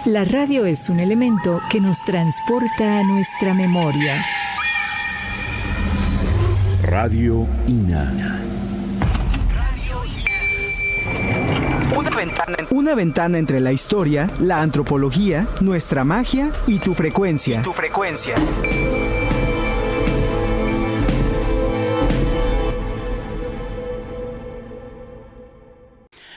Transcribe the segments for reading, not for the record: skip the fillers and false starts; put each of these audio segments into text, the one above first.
La radio es un elemento que nos transporta a nuestra memoria. Radio INA. Una ventana entre la historia, la antropología, nuestra magia y tu frecuencia.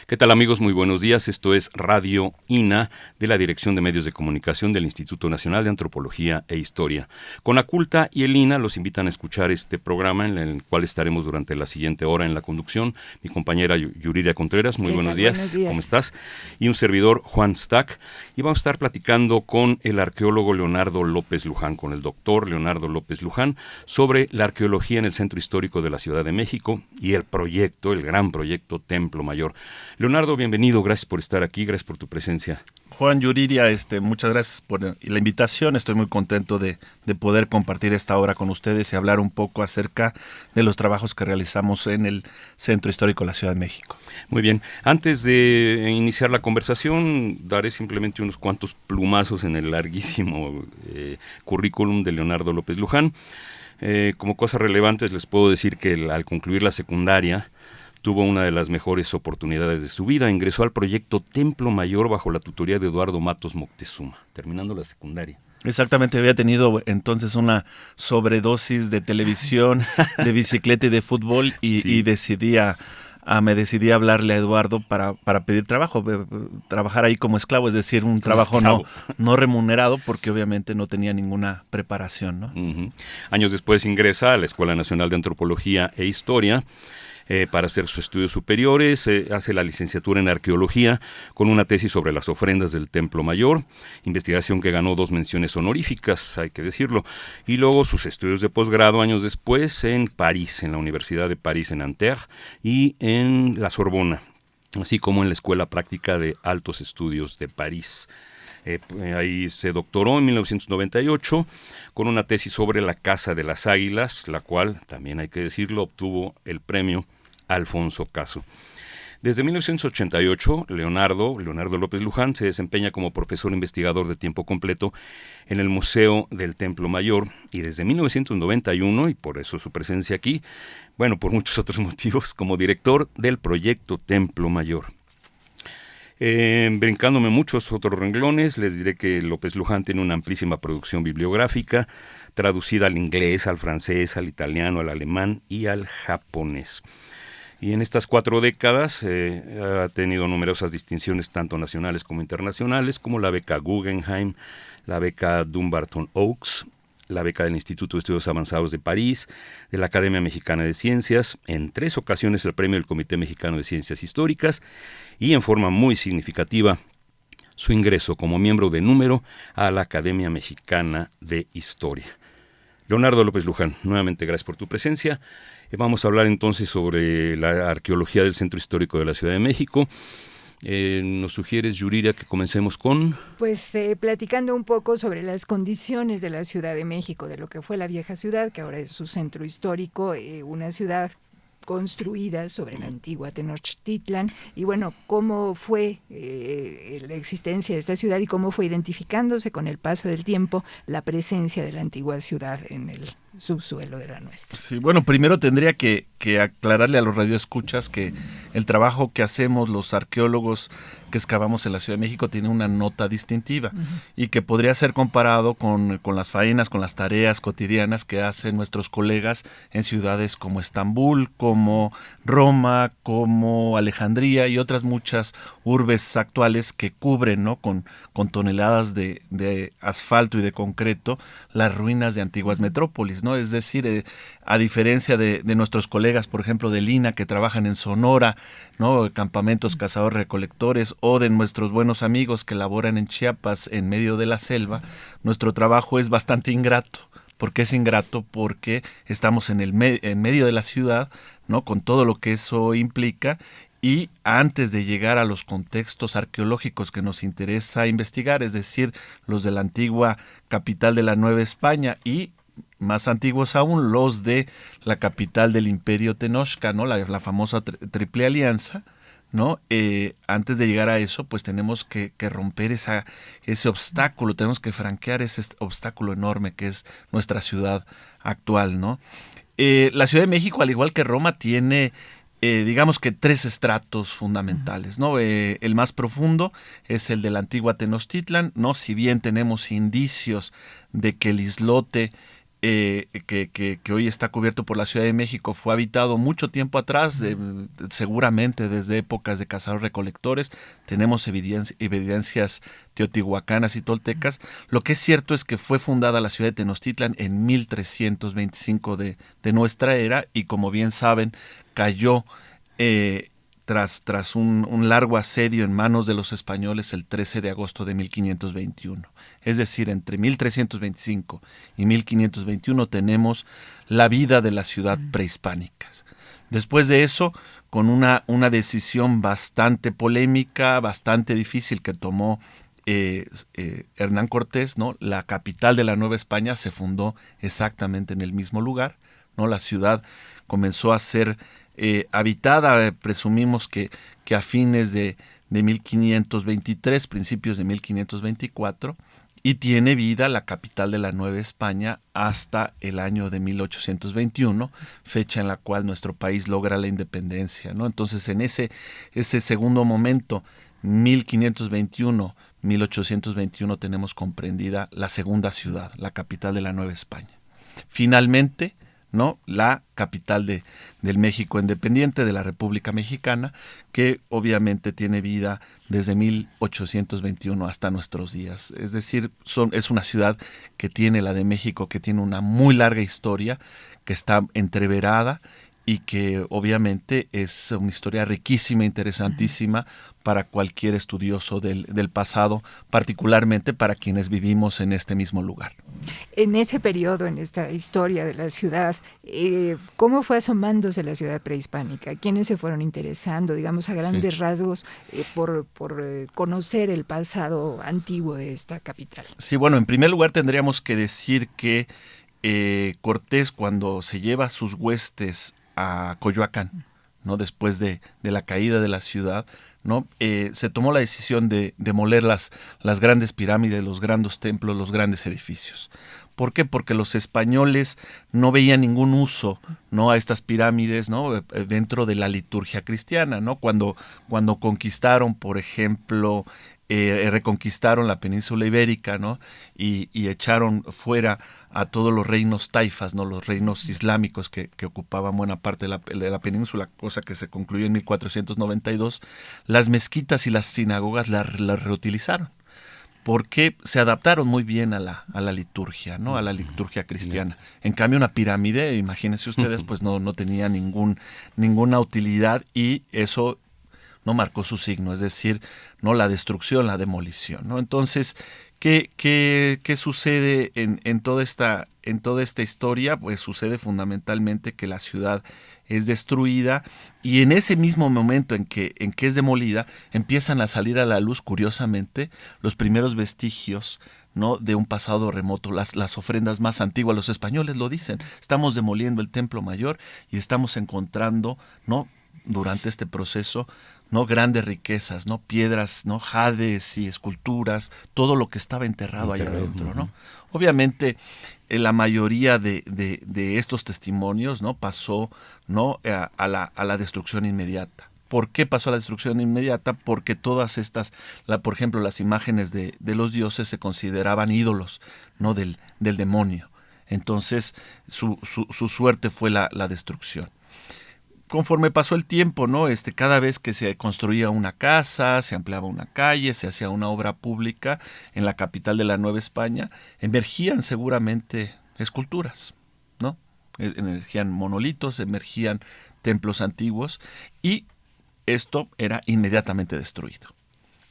¿Qué tal, amigos? Muy buenos días. Esto es Radio INA de la Dirección de Medios de Comunicación del Instituto Nacional de Antropología e Historia. Conaculta y el INA los invitan a escuchar este programa en el cual estaremos durante la siguiente hora en la conducción. Mi compañera Yuridia Contreras, muy buenos días. Buenos días. ¿Cómo estás? Y un servidor, Juan Stack. Y vamos a estar platicando con el arqueólogo Leonardo López Luján, con el doctor Leonardo López Luján, sobre la arqueología en el Centro Histórico de la Ciudad de México y el gran proyecto Templo Mayor. Leonardo, bienvenido, gracias por estar aquí, gracias por tu presencia. Juan, Yuridia, muchas gracias por la invitación. Estoy muy contento de poder compartir esta hora con ustedes y hablar un poco acerca de los trabajos que realizamos en el Centro Histórico de la Ciudad de México. Muy bien, antes de iniciar la conversación, daré simplemente unos cuantos plumazos en el larguísimo currículum de Leonardo López Luján. Como cosas relevantes les puedo decir que al concluir la secundaria, tuvo una de las mejores oportunidades de su vida. Ingresó al proyecto Templo Mayor bajo la tutoría de Eduardo Matos Moctezuma, terminando la secundaria. Exactamente, había tenido entonces una sobredosis de televisión, de bicicleta y de fútbol y Sí. me decidí a hablarle a Eduardo para pedir trabajo, trabajar ahí como esclavo, es decir, un trabajo no remunerado porque obviamente no tenía ninguna preparación, ¿no? Uh-huh. Años después ingresa a la Escuela Nacional de Antropología e Historia, para hacer sus estudios superiores. Hace la licenciatura en Arqueología con una tesis sobre las ofrendas del Templo Mayor, investigación que ganó 2 menciones honoríficas, hay que decirlo, y luego sus estudios de posgrado años después en París, en la Universidad de París en Nanterre y en la Sorbona, así como en la Escuela Práctica de Altos Estudios de París. Ahí se doctoró en 1998 con una tesis sobre la Casa de las Águilas, la cual, también hay que decirlo, obtuvo el premio Alfonso Caso. Desde 1988, Leonardo López Luján se desempeña como profesor investigador de tiempo completo en el Museo del Templo Mayor, y desde 1991, y por eso su presencia aquí, por muchos otros motivos, como director del proyecto Templo Mayor. Brincándome muchos otros renglones, les diré que López Luján tiene una amplísima producción bibliográfica, traducida al inglés, al francés, al italiano, al alemán y al japonés. Y en estas 4 décadas ha tenido numerosas distinciones, tanto nacionales como internacionales, como la beca Guggenheim, la beca Dumbarton Oaks, la beca del Instituto de Estudios Avanzados de París, de la Academia Mexicana de Ciencias, en 3 ocasiones el premio del Comité Mexicano de Ciencias Históricas, y en forma muy significativa su ingreso como miembro de número a la Academia Mexicana de Historia. Leonardo López Luján, nuevamente gracias por tu presencia. Vamos a hablar entonces sobre la arqueología del Centro Histórico de la Ciudad de México. ¿Nos sugieres, Yuridia, que comencemos con...? Pues platicando un poco sobre las condiciones de la Ciudad de México, de lo que fue la vieja ciudad, que ahora es su centro histórico, una ciudad construida sobre la antigua Tenochtitlan, y cómo fue la existencia de esta ciudad y cómo fue identificándose con el paso del tiempo la presencia de la antigua ciudad en el subsuelo de la nuestra. Sí, primero tendría que aclararle a los radioescuchas que el trabajo que hacemos los arqueólogos que excavamos en la Ciudad de México tiene una nota distintiva, uh-huh, y que podría ser comparado con las faenas, con las tareas cotidianas que hacen nuestros colegas en ciudades como Estambul, como Roma, como Alejandría y otras muchas urbes actuales que cubren, ¿no?, con toneladas de asfalto y de concreto las ruinas de antiguas metrópolis, ¿no? Es decir, a diferencia de nuestros colegas, por ejemplo, de Lina, que trabajan en Sonora, ¿no?, campamentos cazadores-recolectores, o de nuestros buenos amigos que laboran en Chiapas en medio de la selva, nuestro trabajo es bastante ingrato. ¿Por qué es ingrato? Porque estamos en medio de la ciudad, ¿no?, con todo lo que eso implica, y antes de llegar a los contextos arqueológicos que nos interesa investigar, es decir, los de la antigua capital de la Nueva España y más antiguos aún, los de la capital del Imperio Tenochca, ¿no? La famosa Triple Alianza, ¿no? Antes de llegar a eso, pues tenemos que romper ese obstáculo, tenemos que franquear ese obstáculo enorme que es nuestra ciudad actual, ¿no? La Ciudad de México, al igual que Roma, tiene digamos que 3 estratos fundamentales, ¿no? El más profundo es el de la antigua Tenochtitlan, ¿no? Si bien tenemos indicios de que el islote que hoy está cubierto por la Ciudad de México fue habitado mucho tiempo atrás, seguramente desde épocas de cazadores-recolectores, tenemos evidencias teotihuacanas y toltecas. Lo que es cierto es que fue fundada la ciudad de Tenochtitlan en 1325 de nuestra era y, como bien saben, cayó tras un largo asedio en manos de los españoles el 13 de agosto de 1521. Es decir, entre 1325 y 1521 tenemos la vida de la ciudad prehispánica. Después de eso, con una decisión bastante polémica, bastante difícil que tomó Hernán Cortés, ¿no? La capital de la Nueva España se fundó exactamente en el mismo lugar, ¿no? La ciudad comenzó a ser habitada, presumimos que a fines de 1523, principios de 1524, y tiene vida la capital de la Nueva España hasta el año de 1821, fecha en la cual nuestro país logra la independencia, ¿no? Entonces, en ese segundo momento, 1521-1821, tenemos comprendida la segunda ciudad, la capital de la Nueva España. Finalmente, ¿no? La capital del México independiente, de la República Mexicana, que obviamente tiene vida desde 1821 hasta nuestros días. Es decir, es una ciudad que tiene, la de México, que tiene una muy larga historia, que está entreverada y que obviamente es una historia riquísima, interesantísima para cualquier estudioso del pasado, particularmente para quienes vivimos en este mismo lugar. En ese periodo, en esta historia de la ciudad, ¿cómo fue asomándose la ciudad prehispánica? ¿Quiénes se fueron interesando, digamos, a grandes rasgos, por conocer el pasado antiguo de esta capital? Sí, bueno, en primer lugar tendríamos que decir que Cortés, cuando se lleva sus huestes a Coyoacán, ¿no? Después de la caída de la ciudad, ¿no? Se tomó la decisión de demoler las grandes pirámides, los grandes templos, los grandes edificios. ¿Por qué? Porque los españoles no veían ningún uso, ¿no? A estas pirámides, ¿no? Dentro de la liturgia cristiana, ¿no? Cuando conquistaron, por ejemplo, reconquistaron la península ibérica, ¿no? Y echaron fuera a todos los reinos taifas, ¿no? Los reinos islámicos que ocupaban buena parte de la península, cosa que se concluyó en 1492, las mezquitas y las sinagogas las reutilizaron, porque se adaptaron muy bien a la liturgia, ¿no? A la liturgia cristiana. En cambio, una pirámide, imagínense ustedes, pues no tenía ninguna utilidad, y eso no marcó su signo, es decir, no la destrucción, la demolición, ¿no? Entonces, ¿qué sucede en toda esta historia? Pues sucede fundamentalmente que la ciudad es destruida, y en ese mismo momento en que es demolida, empiezan a salir a la luz, curiosamente, los primeros vestigios, ¿no? De un pasado remoto, las ofrendas más antiguas. Los españoles lo dicen: estamos demoliendo el Templo Mayor y estamos encontrando, ¿no? Durante este proceso, ¿no? Grandes riquezas, ¿no? Piedras, ¿no? Jades y esculturas, todo lo que estaba enterrado allá adentro, ¿no? Obviamente, la mayoría de estos testimonios, ¿no? Pasó, ¿no? a la destrucción inmediata. ¿Por qué pasó a la destrucción inmediata? Porque todas estas, por ejemplo, las imágenes de los dioses se consideraban ídolos, ¿no? Del demonio. Entonces, su suerte fue la destrucción. Conforme pasó el tiempo, ¿no? Cada vez que se construía una casa, se ampliaba una calle, se hacía una obra pública en la capital de la Nueva España, emergían seguramente esculturas, ¿no? Emergían monolitos, emergían templos antiguos, y esto era inmediatamente destruido.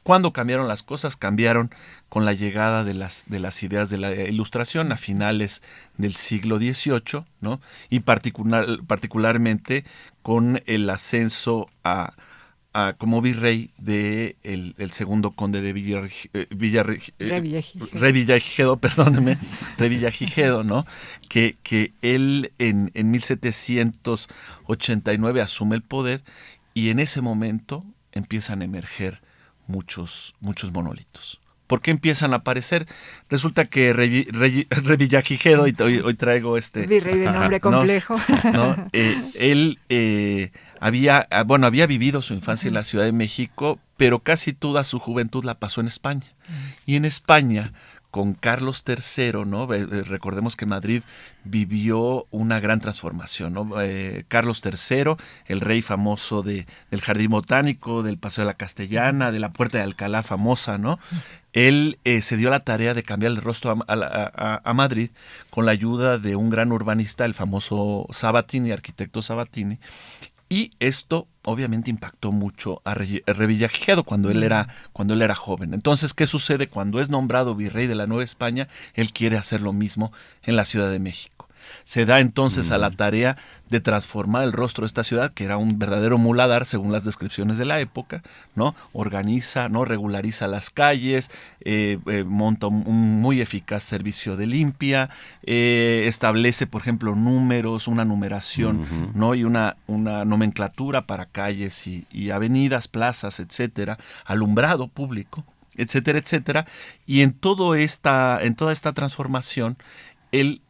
¿Cuándo cambiaron las cosas? Cambiaron con la llegada de las ideas de la Ilustración a finales del siglo XVIII, ¿no? Y particularmente con el ascenso a como virrey de el segundo conde de Revillagigedo, perdóneme, Revillagigedo, ¿no? Que él en 1789 asume el poder y en ese momento empiezan a emerger muchos monolitos. ¿Por qué empiezan a aparecer? Resulta que Revillagigedo, y hoy traigo virrey de nombre complejo. ¿no? Él había vivido su infancia en la Ciudad de México, pero casi toda su juventud la pasó en España. Y en España, con Carlos III, ¿no? Recordemos que Madrid vivió una gran transformación, ¿no? Carlos III, el rey famoso del Jardín Botánico, del Paseo de la Castellana, de la Puerta de Alcalá famosa, ¿no? Él se dio la tarea de cambiar el rostro a Madrid con la ayuda de un gran urbanista, el famoso Sabatini, arquitecto Sabatini, y esto obviamente impactó mucho a Revillagigedo cuando él era joven. Entonces, ¿qué sucede? Cuando es nombrado virrey de la Nueva España, él quiere hacer lo mismo en la Ciudad de México. Se da entonces a la tarea de transformar el rostro de esta ciudad, que era un verdadero muladar según las descripciones de la época, ¿no? Organiza, ¿no? Regulariza las calles, monta un muy eficaz servicio de limpia, establece, por ejemplo, números, una numeración, ¿no? Y una nomenclatura para calles y avenidas, plazas, etcétera, alumbrado público, etcétera, etcétera. Y en toda esta transformación, él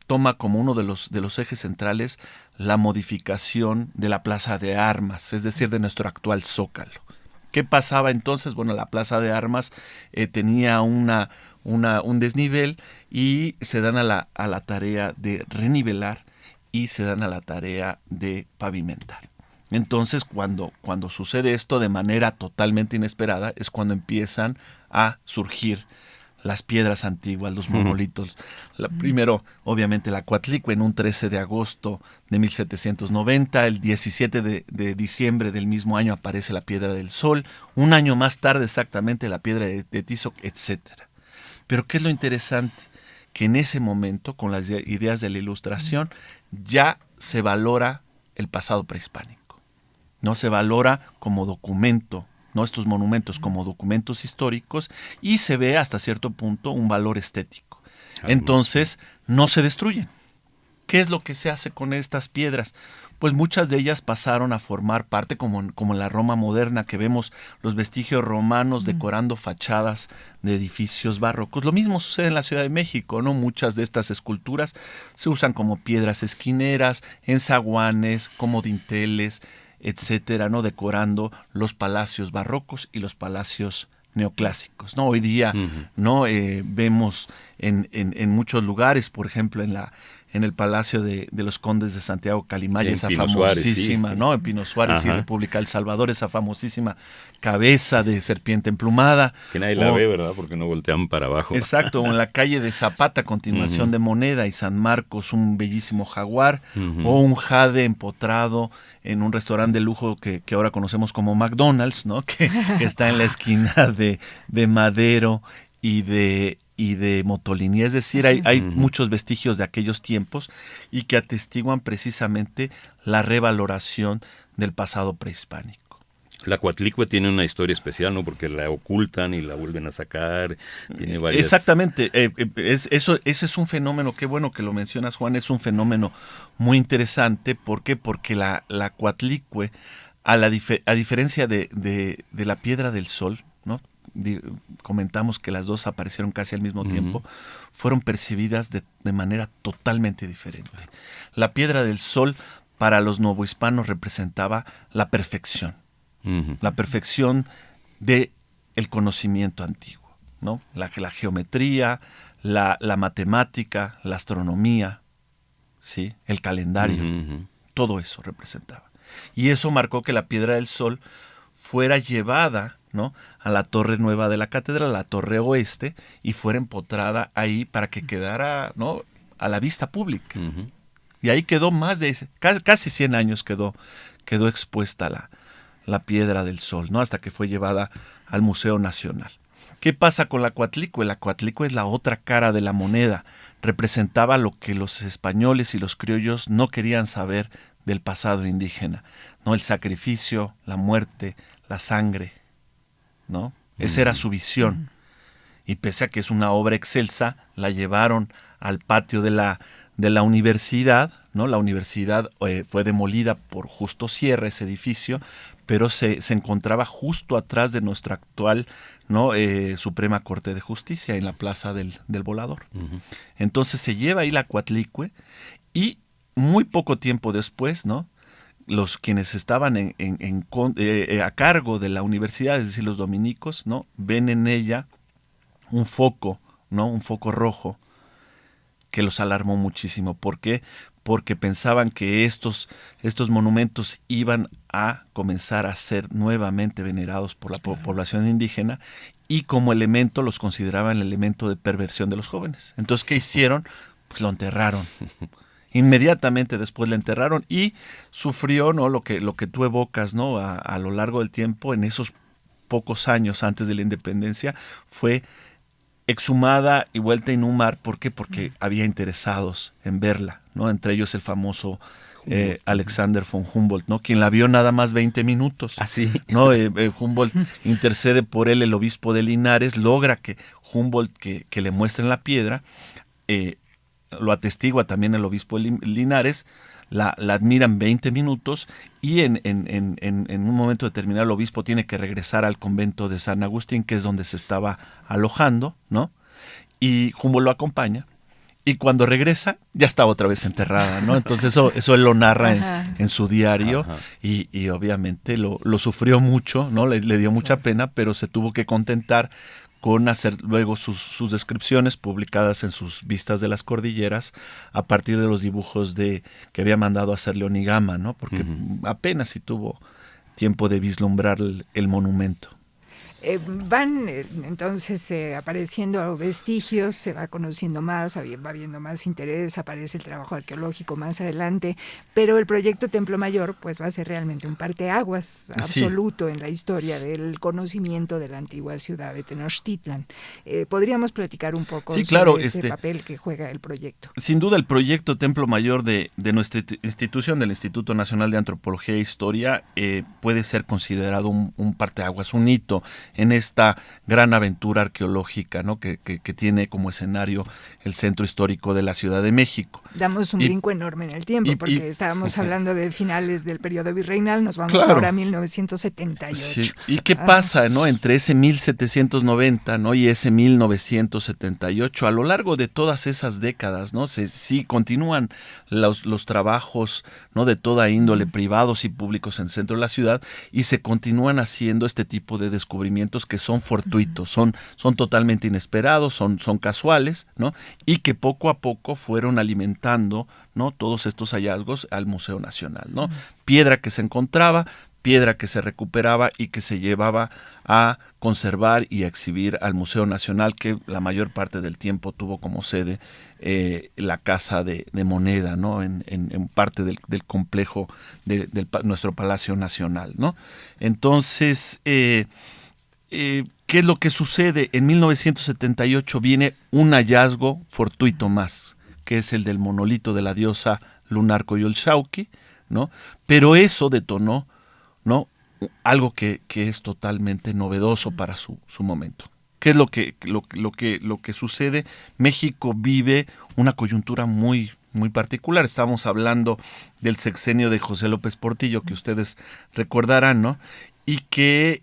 toma como uno de los ejes centrales la modificación de la Plaza de Armas, es decir, de nuestro actual Zócalo. ¿Qué pasaba entonces? Bueno, la Plaza de Armas tenía un desnivel y se dan a la tarea de renivelar y se dan a la tarea de pavimentar. Entonces, cuando sucede esto de manera totalmente inesperada, es cuando empiezan a surgir las piedras antiguas, los monolitos. Primero, obviamente, la Coatlicue en un 13 de agosto de 1790, el 17 de diciembre del mismo año aparece la Piedra del Sol, un año más tarde exactamente la Piedra de Tizoc, etc. Pero ¿qué es lo interesante? Que en ese momento, con las ideas de la Ilustración, ya se valora el pasado prehispánico, no se valora como documento, ¿no? Estos monumentos como documentos históricos, y se ve hasta cierto punto un valor estético. Entonces, no se destruyen. ¿Qué es lo que se hace con estas piedras? Pues muchas de ellas pasaron a formar parte, como en la Roma moderna, que vemos los vestigios romanos decorando fachadas de edificios barrocos. Lo mismo sucede en la Ciudad de México, ¿no? Muchas de estas esculturas se usan como piedras esquineras, en zaguanes, como dinteles, etcétera, ¿no? Decorando los palacios barrocos y los palacios neoclásicos, ¿no? Hoy día, ¿no? Vemos en muchos lugares, por ejemplo, en el Palacio de los Condes de Santiago Calimaya, esa famosísima, Suárez, ¿no? En Pino Suárez y República del Salvador, esa famosísima cabeza de serpiente emplumada. Que nadie la ve, ¿verdad? Porque no voltean para abajo. Exacto, o en la calle de Zapata, continuación de Moneda y San Marcos, un bellísimo jaguar, o un jade empotrado en un restaurante de lujo que ahora conocemos como McDonald's, ¿no? Que está en la esquina de Madero y de Motolini. Es decir, hay muchos vestigios de aquellos tiempos y que atestiguan precisamente la revaloración del pasado prehispánico. La Coatlicue tiene una historia especial, ¿no? Porque la ocultan y la vuelven a sacar. Tiene varias... Exactamente. Ese es un fenómeno, qué bueno que lo mencionas, Juan, es un fenómeno muy interesante. ¿Por qué? Porque la Coatlicue, a diferencia de la Piedra del Sol, ¿no? Comentamos que las dos aparecieron casi al mismo tiempo, fueron percibidas de manera totalmente diferente. La Piedra del Sol para los novohispanos representaba la perfección del conocimiento antiguo, ¿no? La geometría, la matemática, la astronomía, ¿sí? El calendario, todo eso representaba. Y eso marcó que la Piedra del Sol fuera llevada, ¿no? A la Torre Nueva de la Catedral, a la Torre Oeste, y fuera empotrada ahí para que quedara, ¿no? A la vista pública. Y ahí quedó casi 100 años quedó expuesta la Piedra del Sol, ¿no? Hasta que fue llevada al Museo Nacional. ¿Qué pasa con la Coatlicue? La Coatlicue es la otra cara de la moneda. Representaba lo que los españoles y los criollos no querían saber del pasado indígena, ¿no? El sacrificio, la muerte, la sangre, ¿no? Esa era su visión. Y pese a que es una obra excelsa, la llevaron al patio de la universidad, ¿no? La universidad fue demolida por justo cierre, ese edificio, pero se encontraba justo atrás de nuestra actual, ¿no? Suprema Corte de Justicia, en la Plaza del Volador. Uh-huh. Entonces se lleva ahí la Coatlicue y muy poco tiempo después, ¿no? Los quienes estaban a cargo de la universidad, es decir, los dominicos, ¿no? Ven en ella un foco, ¿no? Un foco rojo que los alarmó muchísimo. ¿Por qué? Porque pensaban que estos monumentos iban a comenzar a ser nuevamente venerados por la población indígena, y como elemento los consideraban el elemento de perversión de los jóvenes. Entonces, ¿qué hicieron? Pues lo enterraron. Inmediatamente después le enterraron y sufrió, ¿no? lo que tú evocas, ¿no? A lo largo del tiempo, en esos pocos años antes de la independencia, fue exhumada y vuelta a inhumar. ¿Por qué? Porque había interesados en verla, ¿no? Entre ellos el famoso Alexander von Humboldt, ¿no? Quien la vio nada más 20 minutos. Así. ¿No? Humboldt intercede por él, el obispo de Linares, logra que Humboldt que le muestren la piedra, lo atestigua también el obispo de Linares, la admiran 20 minutos y en un momento determinado el obispo tiene que regresar al convento de San Agustín, que es donde se estaba alojando, ¿no? Y Humboldt lo acompaña, y cuando regresa ya estaba otra vez enterrada, ¿no? Entonces eso él lo narra en su diario. Y obviamente lo sufrió mucho, ¿no? Le dio mucha pena, pero se tuvo que contentar con hacer luego sus descripciones publicadas en sus Vistas de las Cordilleras a partir de los dibujos que había mandado a hacer Leonigama, ¿no? Porque apenas si tuvo tiempo de vislumbrar el monumento. Van entonces apareciendo vestigios, se va conociendo más, va habiendo más interés, aparece el trabajo arqueológico más adelante, pero el proyecto Templo Mayor pues va a ser realmente un parteaguas absoluto en la historia del conocimiento de la antigua ciudad de Tenochtitlan. ¿Podríamos platicar un poco sobre este papel que juega el proyecto? Sin duda el proyecto Templo Mayor de nuestra institución, del Instituto Nacional de Antropología e Historia, puede ser considerado un parteaguas, un hito en esta gran aventura arqueológica, ¿no? que tiene como escenario el centro histórico de la Ciudad de México. Damos un brinco enorme en el tiempo, porque estábamos hablando de finales del periodo virreinal, nos vamos ahora a 1978. Sí. ¿Y qué pasa, ¿no? Entre ese 1790, ¿no? y ese 1978? A lo largo de todas esas décadas, ¿no? Sí continúan los trabajos, ¿no? de toda índole, privados y públicos en el centro de la ciudad, y se continúan haciendo este tipo de descubrimientos que son fortuitos, son totalmente inesperados, son casuales, ¿no? Y que poco a poco fueron alimentando, ¿no? todos estos hallazgos al Museo Nacional, ¿no? Piedra que se encontraba, piedra que se recuperaba y que se llevaba a conservar y a exhibir al Museo Nacional, que la mayor parte del tiempo tuvo como sede la Casa de Moneda, ¿no? en parte del complejo de nuestro Palacio Nacional, ¿no? Entonces, ¿qué es lo que sucede? En 1978 viene un hallazgo fortuito más, que es el del monolito de la diosa lunar Coyolxauhqui, ¿no? Pero eso detonó, ¿no? algo que es totalmente novedoso para su momento. ¿Qué es lo que sucede? México vive una coyuntura muy particular. Estamos hablando del sexenio de José López Portillo, que ustedes recordarán, ¿no? Y que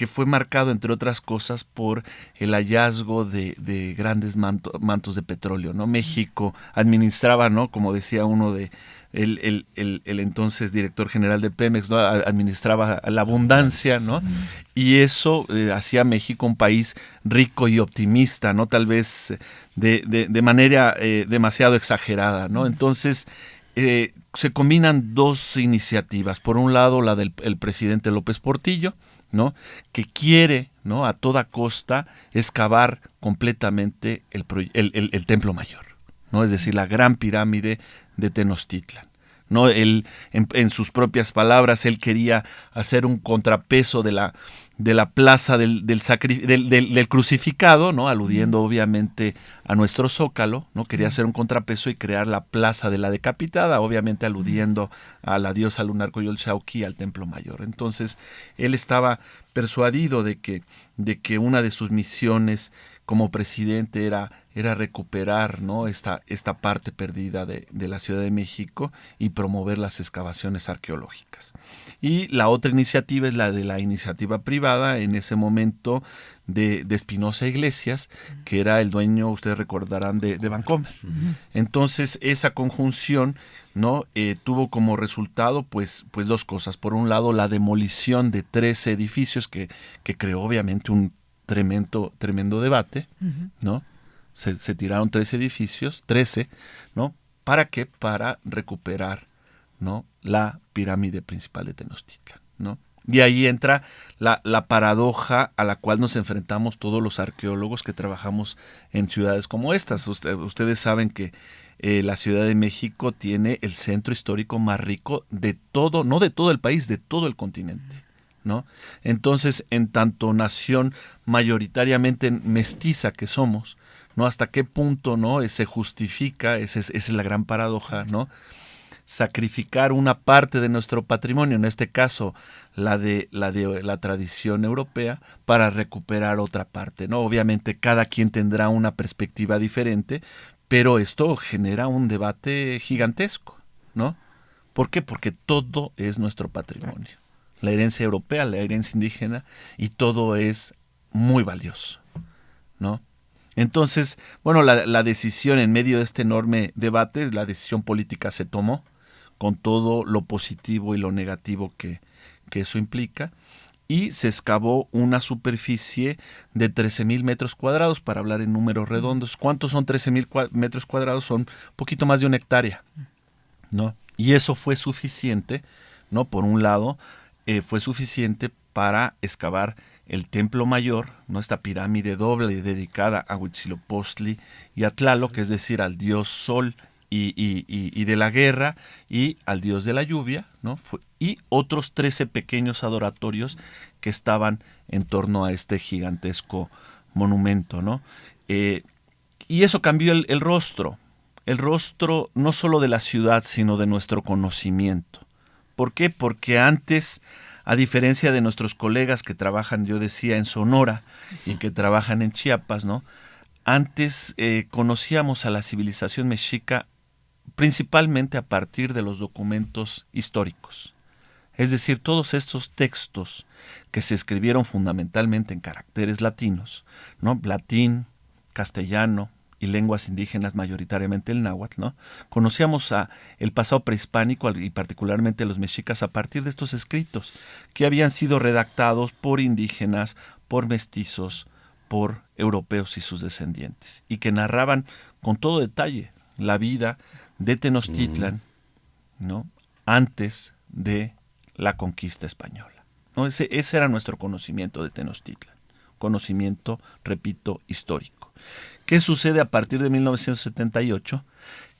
fue marcado, entre otras cosas, por el hallazgo de grandes mantos de petróleo, ¿no? México administraba, ¿no? Como decía uno de el entonces director general de Pemex, ¿no? Administraba la abundancia, ¿no? Y eso hacía a México un país rico y optimista, ¿no? Tal vez de manera demasiado exagerada, ¿no? Entonces, se combinan dos iniciativas. Por un lado, la del presidente López Portillo, ¿no? que quiere, ¿no? a toda costa excavar completamente el Templo Mayor, ¿no? es decir, la gran pirámide de Tenochtitlan, ¿no? Él, en sus propias palabras, él quería hacer un contrapeso de de la plaza del crucificado, ¿no? Aludiendo obviamente a nuestro Zócalo, ¿no? Quería hacer un contrapeso y crear la plaza de la decapitada, obviamente aludiendo a la diosa lunar Coyolxauhqui, al Templo Mayor. Entonces, él estaba persuadido de que una de sus misiones como presidente era recuperar, ¿no? esta parte perdida de la Ciudad de México y promover las excavaciones arqueológicas. Y la otra iniciativa es la de la iniciativa privada, en ese momento de Espinosa Iglesias, que era el dueño, ustedes recordarán, de Bancomer. Entonces, esa conjunción, ¿no? Tuvo como resultado pues dos cosas. Por un lado, la demolición de 13 edificios que creó obviamente un tremendo debate, ¿no? Se tiraron 13 edificios, ¿no? ¿Para qué? Para recuperar, ¿no? La pirámide principal de Tenochtitlan, ¿no? Y ahí entra la paradoja a la cual nos enfrentamos todos los arqueólogos que trabajamos en ciudades como estas. Ustedes saben que la Ciudad de México tiene el centro histórico más rico de todo, no de todo el país, de todo el continente, ¿no? Entonces, en tanto nación mayoritariamente mestiza que somos, ¿no? ¿Hasta qué punto, ¿no? Se justifica, esa es la gran paradoja, ¿no? Sacrificar una parte de nuestro patrimonio, en este caso la de la tradición europea, para recuperar otra parte, ¿no? Obviamente cada quien tendrá una perspectiva diferente, pero esto genera un debate gigantesco, ¿no? ¿Por qué? Porque todo es nuestro patrimonio. La herencia europea, la herencia indígena, y todo es muy valioso, ¿no? Entonces, bueno, la decisión en medio de este enorme debate, la decisión política se tomó, con todo lo positivo y lo negativo que eso implica, y se excavó una superficie de 13,000 metros cuadrados, para hablar en números redondos. ¿Cuántos son 13,000 metros cuadrados? Son un poquito más de 1 hectárea, ¿no? Y eso fue suficiente, ¿no? Por un lado, fue suficiente para excavar el Templo Mayor, ¿no? Esta pirámide doble dedicada a Huitzilopochtli y a Tlaloc, es decir, al dios Sol y de la guerra, y al dios de la lluvia, ¿no? Y otros 13 pequeños adoratorios que estaban en torno a este gigantesco monumento, ¿no? Y eso cambió el rostro no solo de la ciudad, sino de nuestro conocimiento. ¿Por qué? Porque antes, a diferencia de nuestros colegas que trabajan, yo decía, en Sonora y que trabajan en Chiapas, ¿no? Antes conocíamos a la civilización mexica principalmente a partir de los documentos históricos. Es decir, todos estos textos que se escribieron fundamentalmente en caracteres latinos, ¿no? Latín, castellano y lenguas indígenas, mayoritariamente el náhuatl, ¿no? Conocíamos el pasado prehispánico y particularmente los mexicas a partir de estos escritos que habían sido redactados por indígenas, por mestizos, por europeos y sus descendientes, y que narraban con todo detalle la vida de Tenochtitlan, ¿no? Antes de la conquista española, ¿no? Ese era nuestro conocimiento de Tenochtitlan, conocimiento, repito, histórico. ¿Qué sucede a partir de 1978?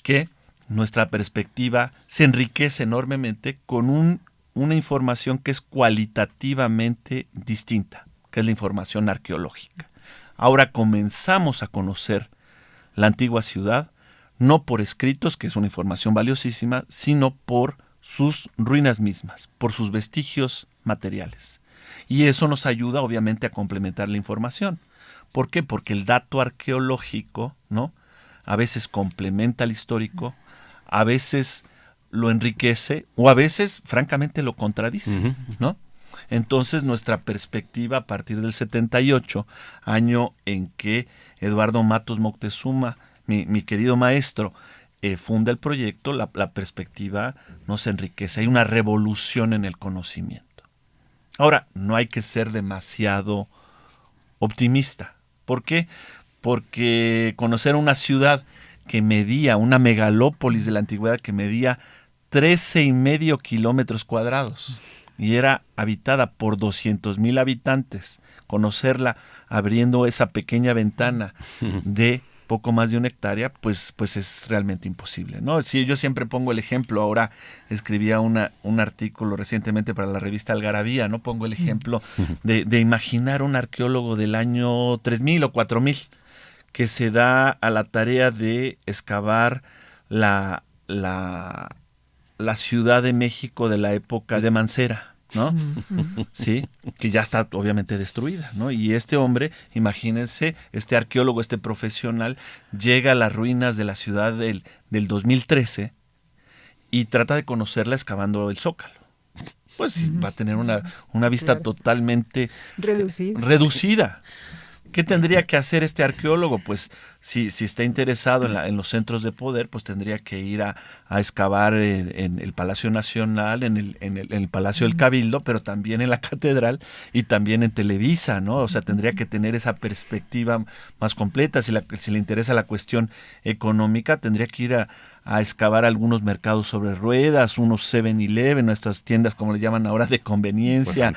Que nuestra perspectiva se enriquece enormemente con una información que es cualitativamente distinta, que es la información arqueológica. Ahora comenzamos a conocer la antigua ciudad, no por escritos, que es una información valiosísima, sino por sus ruinas mismas, por sus vestigios materiales. Y eso nos ayuda, obviamente, a complementar la información. ¿Por qué? Porque el dato arqueológico, ¿no? A veces complementa al histórico, a veces lo enriquece, o a veces, francamente, lo contradice, ¿no? Entonces, nuestra perspectiva a partir del 78, año en que Eduardo Matos Moctezuma, mi querido maestro, funda el proyecto, la perspectiva nos enriquece. Hay una revolución en el conocimiento. Ahora, no hay que ser demasiado optimista. ¿Por qué? Porque conocer una ciudad que medía, una megalópolis de la antigüedad que medía 13,5 kilómetros cuadrados y era habitada por 200,000 habitantes, conocerla abriendo esa pequeña ventana de poco más de 1 hectárea, pues es realmente imposible, ¿no? Sí, yo siempre pongo el ejemplo, ahora escribía un artículo recientemente para la revista Algarabía, ¿no? Pongo el ejemplo de imaginar un arqueólogo del año 3000 o 4000 que se da a la tarea de excavar la Ciudad de México de la época de Mancera, ¿no? Sí, que ya está obviamente destruida, ¿no? Y este hombre, imagínense, este arqueólogo, este profesional, llega a las ruinas de la ciudad del 2013 y trata de conocerla excavando el Zócalo. Pues sí, va a tener una vista totalmente reducida. ¿Qué tendría que hacer este arqueólogo? Pues si está interesado en los centros de poder, pues tendría que ir a excavar en el Palacio Nacional, en el Palacio del Cabildo, pero también en la Catedral y también en Televisa, ¿no? O sea, tendría que tener esa perspectiva más completa. Si le interesa la cuestión económica, tendría que ir a excavar algunos mercados sobre ruedas, unos 7-Eleven, nuestras tiendas, como le llaman ahora, de conveniencia,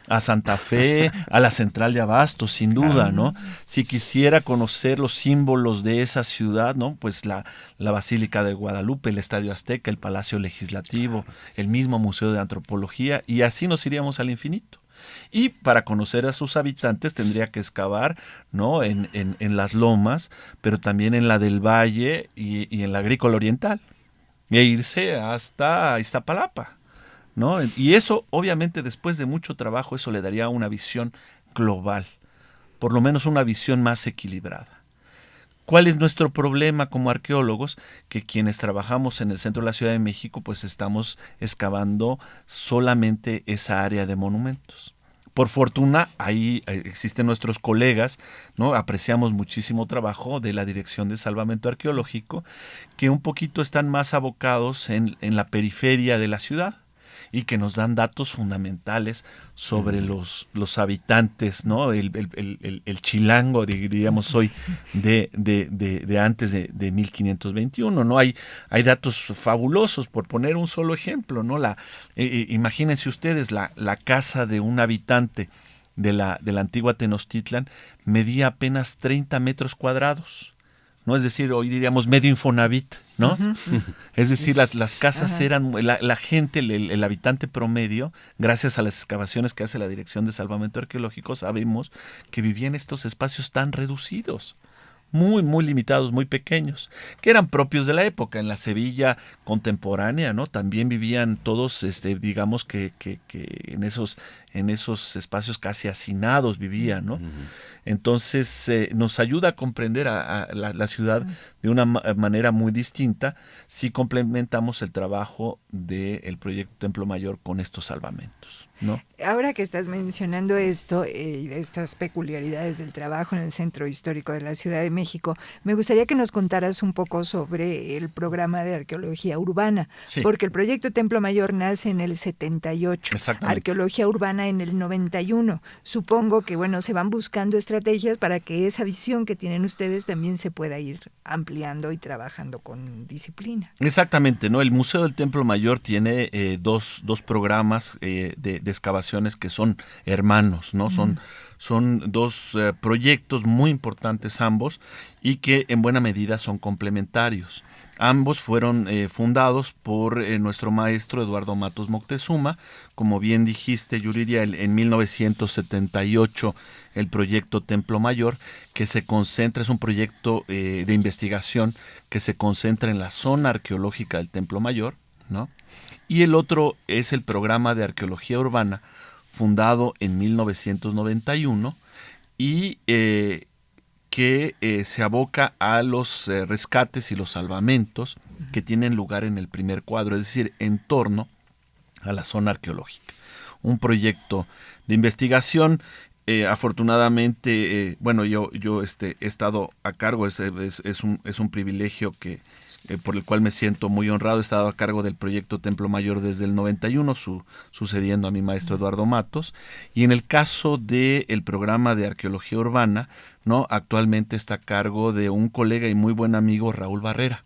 a Santa Fe, a la central de Abasto, sin duda, ¿no? Si quisiera conocer los símbolos de esa ciudad, ¿no? Pues la Basílica de Guadalupe, el Estadio Azteca, el Palacio Legislativo, el mismo Museo de Antropología, y así nos iríamos al infinito. Y para conocer a sus habitantes tendría que excavar, ¿no? en las lomas, pero también en la del Valle y en la Agrícola Oriental, e irse hasta Iztapalapa, ¿no? Y eso, obviamente, después de mucho trabajo, eso le daría una visión global, por lo menos una visión más equilibrada. ¿Cuál es nuestro problema como arqueólogos? Que quienes trabajamos en el centro de la Ciudad de México, pues estamos excavando solamente esa área de monumentos. Por fortuna, ahí existen nuestros colegas, ¿no? Apreciamos muchísimo trabajo de la Dirección de Salvamento Arqueológico, que un poquito están más abocados en la periferia de la ciudad y que nos dan datos fundamentales sobre los habitantes, ¿no? El chilango, diríamos hoy, de antes de 1521, ¿no? Hay datos fabulosos, por poner un solo ejemplo, ¿no? Imagínense ustedes, la casa de un habitante de la antigua Tenochtitlan medía apenas 30 metros cuadrados, ¿no? Es decir, hoy diríamos medio Infonavit, ¿no? Es decir, las casas eran, la gente, el habitante promedio, gracias a las excavaciones que hace la Dirección de Salvamento Arqueológico, sabemos que vivía en estos espacios tan reducidos, muy, muy limitados, muy pequeños, que eran propios de la época. En la Sevilla contemporánea, ¿no? También vivían todos, digamos que en esos espacios casi hacinados vivían, ¿no? Entonces nos ayuda a comprender a la ciudad de una manera muy distinta si complementamos el trabajo del proyecto Templo Mayor con estos salvamentos, ¿no? Ahora que estás mencionando esto, estas peculiaridades del trabajo en el Centro Histórico de la Ciudad de México, me gustaría que nos contaras un poco sobre el programa de arqueología urbana, sí, porque el proyecto Templo Mayor nace en el 78, arqueología urbana en el 91. Supongo que, bueno, se van buscando estrategias para que esa visión que tienen ustedes también se pueda ir ampliando y trabajando con disciplina. Exactamente, ¿no? El Museo del Templo Mayor tiene dos programas de excavaciones que son hermanos, ¿no? Son dos proyectos muy importantes ambos y que en buena medida son complementarios. Ambos fueron fundados por nuestro maestro Eduardo Matos Moctezuma. Como bien dijiste, Yuridia, en 1978 el proyecto Templo Mayor, que se concentra, es un proyecto de investigación que se concentra en la zona arqueológica del Templo Mayor, ¿no? Y el otro es el programa de arqueología urbana, fundado en 1991 y que se aboca a los rescates y los salvamentos que tienen lugar en el primer cuadro, es decir, en torno a la zona arqueológica. Un proyecto de investigación, afortunadamente, bueno, yo he estado a cargo, es un privilegio por el cual me siento muy honrado. He estado a cargo del proyecto Templo Mayor desde el 91, sucediendo a mi maestro Eduardo Matos. Y en el caso del programa de arqueología urbana, ¿no? Actualmente está a cargo de un colega y muy buen amigo, Raúl Barrera,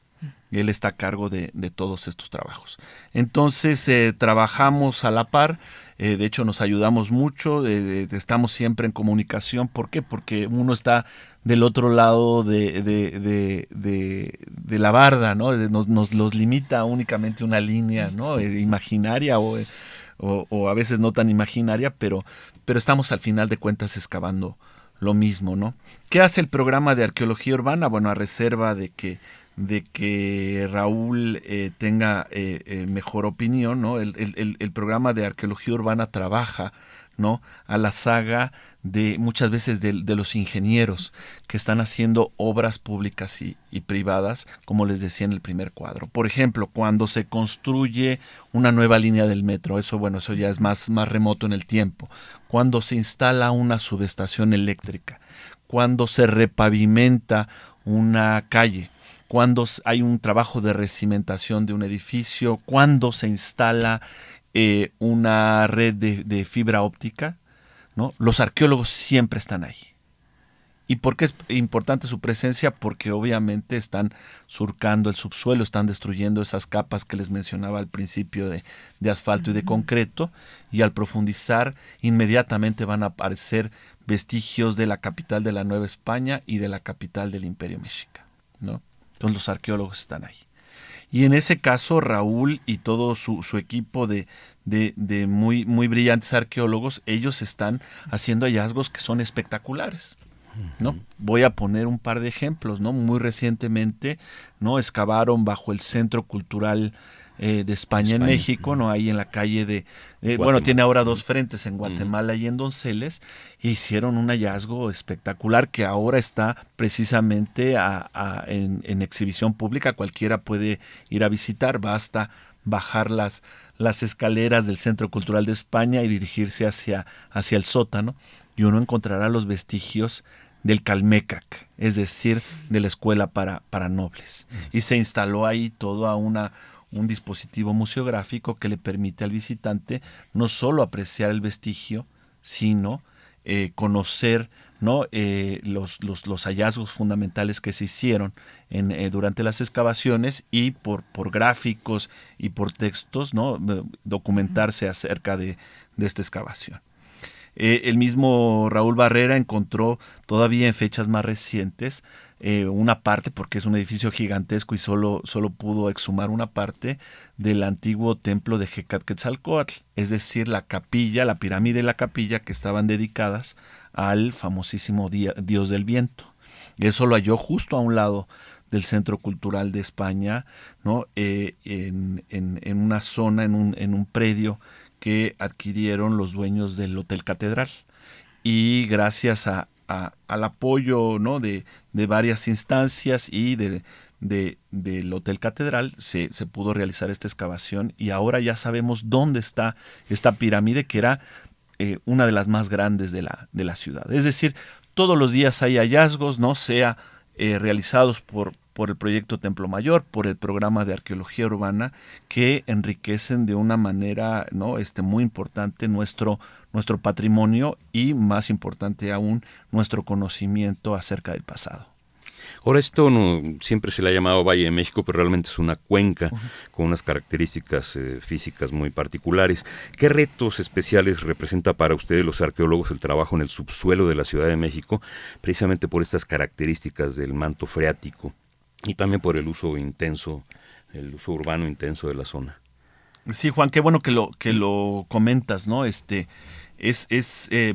Él está a cargo de todos estos trabajos. Entonces trabajamos a la par, de hecho nos ayudamos mucho, estamos siempre en comunicación. ¿Por qué? Porque uno está del otro lado de la barda, ¿no? Nos los limita únicamente una línea, ¿no? Imaginaria o a veces no tan imaginaria, pero estamos al final de cuentas excavando lo mismo, ¿no? ¿Qué hace el programa de arqueología urbana? Bueno, a reserva de que Raúl tenga mejor opinión, ¿no? El programa de arqueología urbana trabaja, ¿no?, a la saga de muchas veces de los ingenieros que están haciendo obras públicas y privadas, como les decía en el primer cuadro. Por ejemplo, cuando se construye una nueva línea del metro, eso ya es más remoto en el tiempo. Cuando se instala una subestación eléctrica, cuando se repavimenta una calle, cuando hay un trabajo de recimentación de un edificio, cuando se instala una red de fibra óptica, ¿no? Los arqueólogos siempre están ahí. ¿Y por qué es importante su presencia? Porque obviamente están surcando el subsuelo, están destruyendo esas capas que les mencionaba al principio de asfalto y de concreto, y al profundizar inmediatamente van a aparecer vestigios de la capital de la Nueva España y de la capital del Imperio Mexica, ¿no? Entonces los arqueólogos están ahí. Y en ese caso Raúl y todo su equipo de muy, muy brillantes arqueólogos, ellos están haciendo hallazgos que son espectaculares, ¿no? Voy a poner un par de ejemplos, ¿no? Muy recientemente, ¿no?, excavaron bajo el Centro Cultural de España en México, ¿no?, ahí en la calle tiene ahora dos frentes, en Guatemala y en Donceles, e hicieron un hallazgo espectacular que ahora está precisamente en exhibición pública. Cualquiera puede ir a visitar, basta bajar las escaleras del Centro Cultural de España y dirigirse hacia el sótano, y uno encontrará los vestigios del Calmecac, es decir, de la escuela para nobles. Y se instaló ahí todo un dispositivo museográfico que le permite al visitante no solo apreciar el vestigio, sino conocer, ¿no?, los hallazgos fundamentales que se hicieron durante las excavaciones, y por gráficos y por textos, ¿no?, documentarse acerca de esta excavación. El mismo Raúl Barrera encontró todavía en fechas más recientes una parte, porque es un edificio gigantesco y solo pudo exhumar una parte del antiguo templo de Hecatquetzalcóatl, es decir, la pirámide y la capilla que estaban dedicadas al famosísimo dios del viento. Eso lo halló justo a un lado del Centro Cultural de España, ¿no?, en una zona, en un predio que adquirieron los dueños del Hotel Catedral, y gracias al apoyo, ¿no?, de varias instancias y del Hotel Catedral se pudo realizar esta excavación, y ahora ya sabemos dónde está esta pirámide, que era una de las más grandes de la ciudad. Es decir, todos los días hay hallazgos, ¿no?, sea realizados por el proyecto Templo Mayor, por el programa de arqueología urbana, que enriquecen de una manera, ¿no?, muy importante nuestro patrimonio, y más importante aún, nuestro conocimiento acerca del pasado. Ahora, esto siempre se le ha llamado Valle de México, pero realmente es una cuenca con unas características físicas muy particulares. ¿Qué retos especiales representa para ustedes, los arqueólogos, el trabajo en el subsuelo de la Ciudad de México, precisamente por estas características del manto freático y también por el uso urbano intenso de la zona? Sí, Juan, qué bueno que lo comentas, ¿no?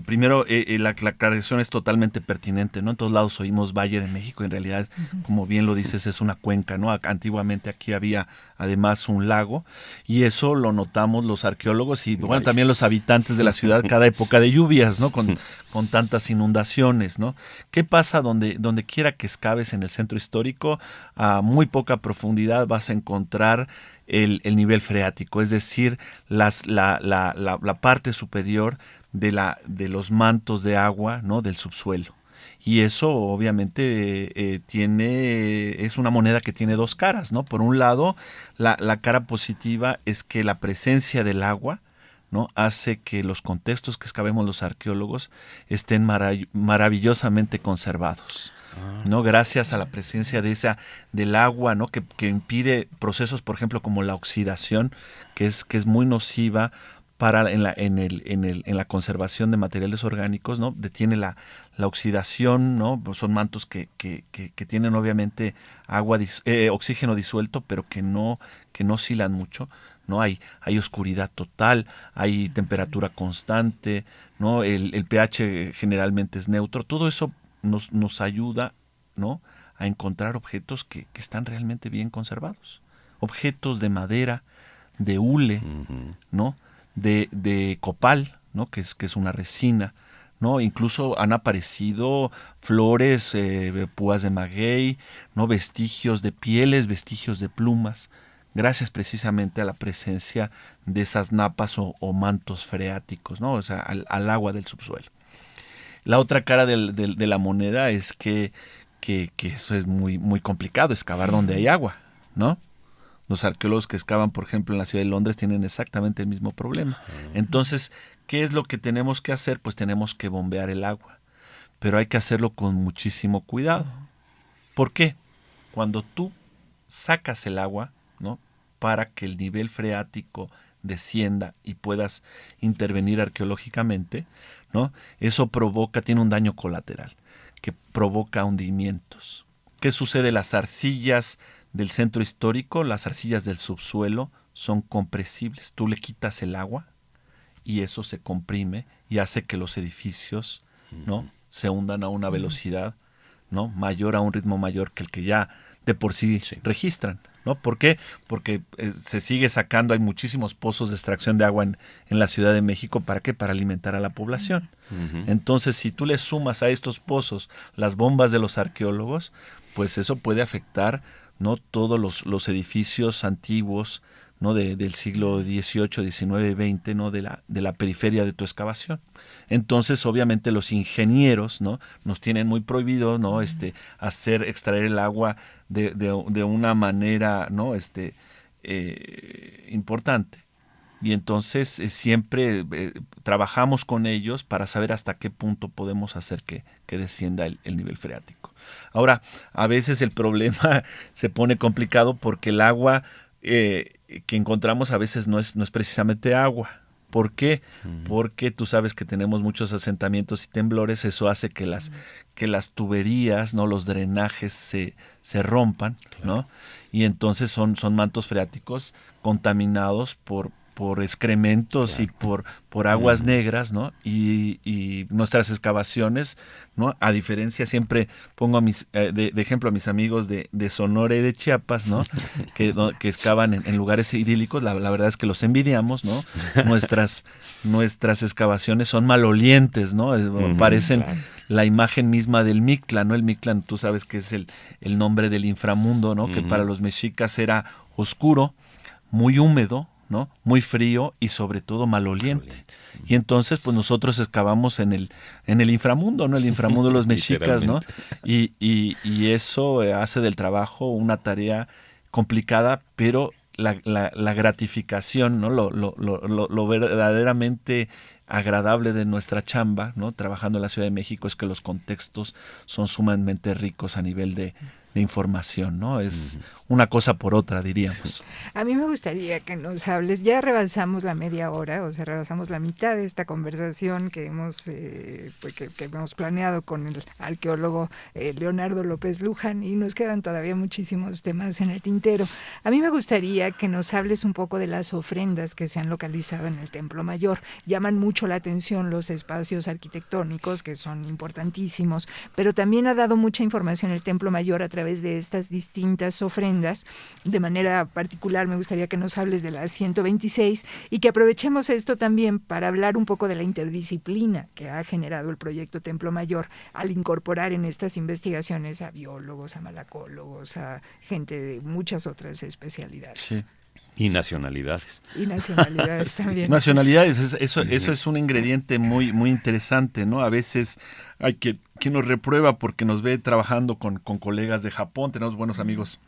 Primero, la aclaración es totalmente pertinente, ¿no? En todos lados oímos Valle de México, en realidad, como bien lo dices, es una cuenca, ¿no? Antiguamente aquí había además un lago, y eso lo notamos los arqueólogos y también los habitantes de la ciudad cada época de lluvias, ¿no? Con tantas inundaciones, ¿no? ¿Qué pasa donde quiera que excaves en el centro histórico? A muy poca profundidad vas a encontrar el nivel freático, es decir, la parte superior de los mantos de agua, ¿no?, del subsuelo. Y eso obviamente es una moneda que tiene dos caras, ¿no? Por un lado, la cara positiva es que la presencia del agua, ¿no?, hace que los contextos que excavemos los arqueólogos estén maravillosamente conservados. ¿no? Gracias a la presencia del agua, ¿no? Que impide procesos, por ejemplo, como la oxidación, que es muy nociva en la conservación de materiales orgánicos, ¿no? Detiene la oxidación, ¿no? Son mantos que tienen obviamente oxígeno disuelto, pero que no oscilan mucho, ¿no? Hay oscuridad total, hay temperatura constante, ¿no? El pH generalmente es neutro. Todo eso nos ayuda, ¿no? A encontrar objetos que están realmente bien conservados. Objetos de madera, de hule, ¿no? De copal, ¿no? que es una resina, ¿no? Incluso han aparecido flores, púas de maguey, ¿no? Vestigios de pieles, vestigios de plumas, gracias precisamente a la presencia de esas napas o mantos freáticos, ¿no? O sea, al agua del subsuelo. La otra cara de la moneda es que eso es muy, muy complicado, excavar donde hay agua, ¿no? Los arqueólogos que excavan, por ejemplo, en la ciudad de Londres tienen exactamente el mismo problema. Entonces, ¿qué es lo que tenemos que hacer? Pues tenemos que bombear el agua, pero hay que hacerlo con muchísimo cuidado. ¿Por qué? Cuando tú sacas el agua, ¿no? Para que el nivel freático descienda y puedas intervenir arqueológicamente, ¿no? Eso tiene un daño colateral, que provoca hundimientos. ¿Qué sucede? Las arcillas del centro histórico, las arcillas del subsuelo, son compresibles. Tú le quitas el agua y eso se comprime y hace que los edificios, ¿no? se hundan a una velocidad, ¿no? mayor, a un ritmo mayor que el que ya de por sí registran, ¿no? ¿Por qué? Porque se sigue sacando, hay muchísimos pozos de extracción de agua en la Ciudad de México. ¿Para qué? Para alimentar a la población. Entonces, si tú le sumas a estos pozos las bombas de los arqueólogos, pues eso puede afectar, ¿no? todos los edificios antiguos, ¿no? del siglo XVIII, XIX y XX, ¿no? de la periferia de tu excavación. Entonces, obviamente, los ingenieros, ¿no? nos tienen muy prohibido, ¿no? extraer el agua de una manera, ¿no? importante. Y entonces siempre trabajamos con ellos para saber hasta qué punto podemos hacer que descienda el nivel freático. Ahora, a veces el problema se pone complicado porque el agua que encontramos a veces no es precisamente agua. ¿Por qué? Porque tú sabes que tenemos muchos asentamientos y temblores. Eso hace que las tuberías, ¿no? los drenajes se rompan, ¿no? Y entonces son mantos freáticos contaminados por excrementos y por aguas negras, ¿no? Y nuestras excavaciones, ¿no? A diferencia, siempre pongo de ejemplo a mis amigos de Sonora y de Chiapas, ¿no? que excavan en lugares idílicos. La verdad es que los envidiamos, ¿no? Nuestras excavaciones son malolientes, ¿no? Parecen la imagen misma del Mictlán, ¿no? El Mictlán, tú sabes que es el nombre del inframundo, ¿no? Que para los mexicas era oscuro, muy húmedo, ¿no? muy frío y sobre todo maloliente. Y entonces pues nosotros excavamos en el inframundo, ¿no? El inframundo de los mexicas, ¿no? Y eso hace del trabajo una tarea complicada, pero la gratificación, ¿no? Lo verdaderamente agradable de nuestra chamba, ¿no? Trabajando en la Ciudad de México, es que los contextos son sumamente ricos a nivel de información, ¿no? Es una cosa por otra, diríamos. A mí me gustaría que nos hables, ya rebasamos la media hora, o sea, rebasamos la mitad de esta conversación que hemos planeado con el arqueólogo Leonardo López Luján, y nos quedan todavía muchísimos temas en el tintero. A mí me gustaría que nos hables un poco de las ofrendas que se han localizado en el Templo Mayor. Llaman mucho la atención los espacios arquitectónicos, que son importantísimos, pero también ha dado mucha información el Templo Mayor a través de estas distintas ofrendas. De manera particular me gustaría que nos hables de la 126 y que aprovechemos esto también para hablar un poco de la interdisciplina que ha generado el proyecto Templo Mayor al incorporar en estas investigaciones a biólogos, a malacólogos, a gente de muchas otras especialidades. Sí. Y nacionalidades. Y nacionalidades también. Nacionalidades, eso es un ingrediente muy, muy interesante, ¿no? A veces hay quien nos reprueba porque nos ve trabajando con colegas de Japón. Tenemos buenos amigos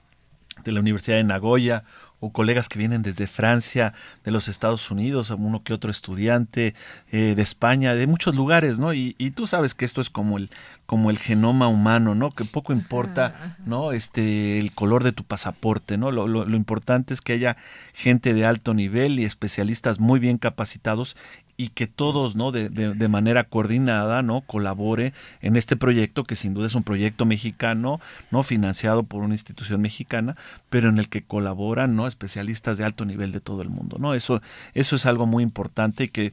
de la Universidad de Nagoya o colegas que vienen desde Francia, de los Estados Unidos, uno que otro estudiante de España, de muchos lugares, ¿no? Y tú sabes que esto es como el genoma humano, ¿no? Que poco importa, ¿no? El color de tu pasaporte, ¿no? Lo importante es que haya gente de alto nivel y especialistas muy bien capacitados y que todos, ¿no? de manera coordinada, ¿no? colabore en este proyecto, que sin duda es un proyecto mexicano, ¿no? financiado por una institución mexicana, pero en el que colaboran, ¿no? especialistas de alto nivel de todo el mundo, ¿no? Eso es algo muy importante y que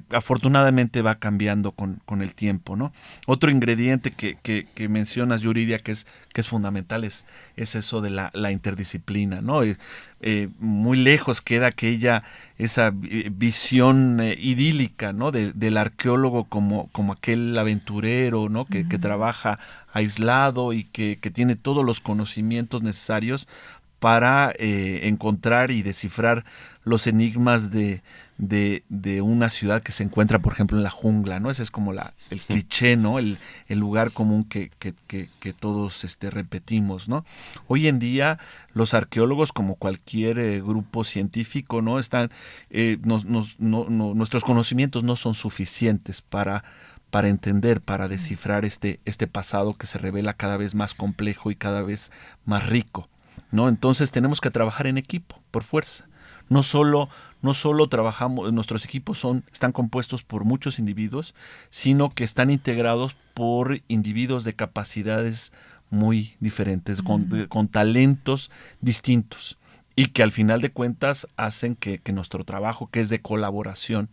afortunadamente va cambiando con el tiempo, ¿no? Otro ingrediente que mencionas, Yuridia, que es fundamental, es eso de la interdisciplina, ¿no? Muy lejos queda esa visión idílica, ¿no? del arqueólogo como aquel aventurero, ¿no? que trabaja aislado y que tiene todos los conocimientos necesarios para encontrar y descifrar los enigmas de una ciudad que se encuentra, por ejemplo, en la jungla, ¿no? Ese es como el cliché, ¿no? El lugar común que todos repetimos, ¿no? Hoy en día los arqueólogos, como cualquier grupo científico, ¿no? están nuestros conocimientos no son suficientes para entender, para descifrar este pasado que se revela cada vez más complejo y cada vez más rico, ¿no? Entonces tenemos que trabajar en equipo, por fuerza. No solo trabajamos, nuestros equipos están compuestos por muchos individuos, sino que están integrados por individuos de capacidades muy diferentes, con talentos distintos, y que al final de cuentas hacen que nuestro trabajo, que es de colaboración,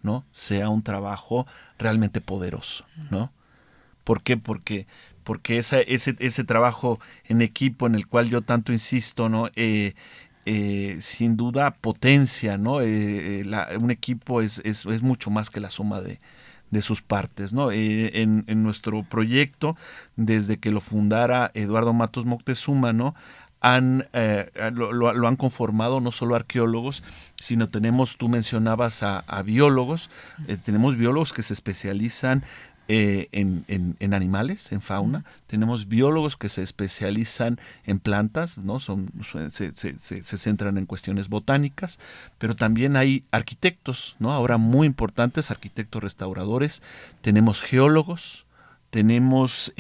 ¿no? sea un trabajo realmente poderoso, ¿no? ¿Por qué? Porque ese trabajo en equipo en el cual yo tanto insisto, ¿no? Sin duda potencia, ¿no? Un equipo es mucho más que la suma de sus partes, ¿no? En nuestro proyecto, desde que lo fundara Eduardo Matos Moctezuma, ¿no? Lo han conformado no solo arqueólogos, sino tú mencionabas a biólogos, tenemos biólogos que se especializan en animales, en fauna, tenemos biólogos que se especializan en plantas, ¿no? Se centran en cuestiones botánicas, pero también hay arquitectos, ¿no? Ahora muy importantes, arquitectos restauradores, tenemos geólogos, tenemos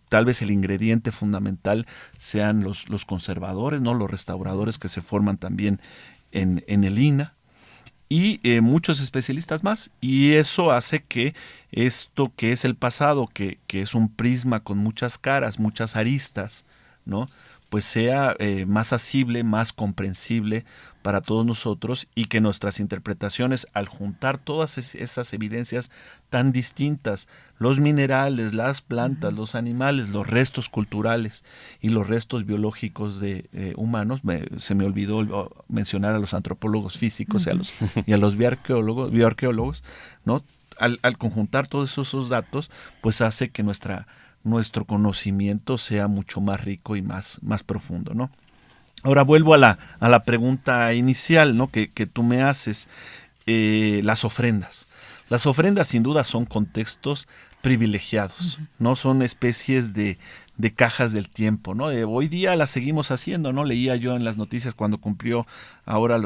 tal vez el ingrediente fundamental sean los conservadores, ¿no? Los restauradores que se forman también en el INAH, y muchos especialistas más, y eso hace que esto que es el pasado, que es un prisma con muchas caras, muchas aristas, ¿no? pues sea más asible, más comprensible para todos nosotros, y que nuestras interpretaciones, al juntar todas esas evidencias tan distintas, los minerales, las plantas, los animales, los restos culturales y los restos biológicos de humanos, se me olvidó mencionar a los antropólogos físicos y a los bioarqueólogos, ¿no? Al conjuntar todos esos datos, pues hace que nuestro conocimiento sea mucho más rico y más profundo, ¿no? Ahora vuelvo a la pregunta inicial, ¿no? que tú me haces, las ofrendas. Las ofrendas sin duda son contextos privilegiados, ¿no? Son especies de cajas del tiempo, ¿no? Hoy día las seguimos haciendo, ¿no? Leía yo en las noticias cuando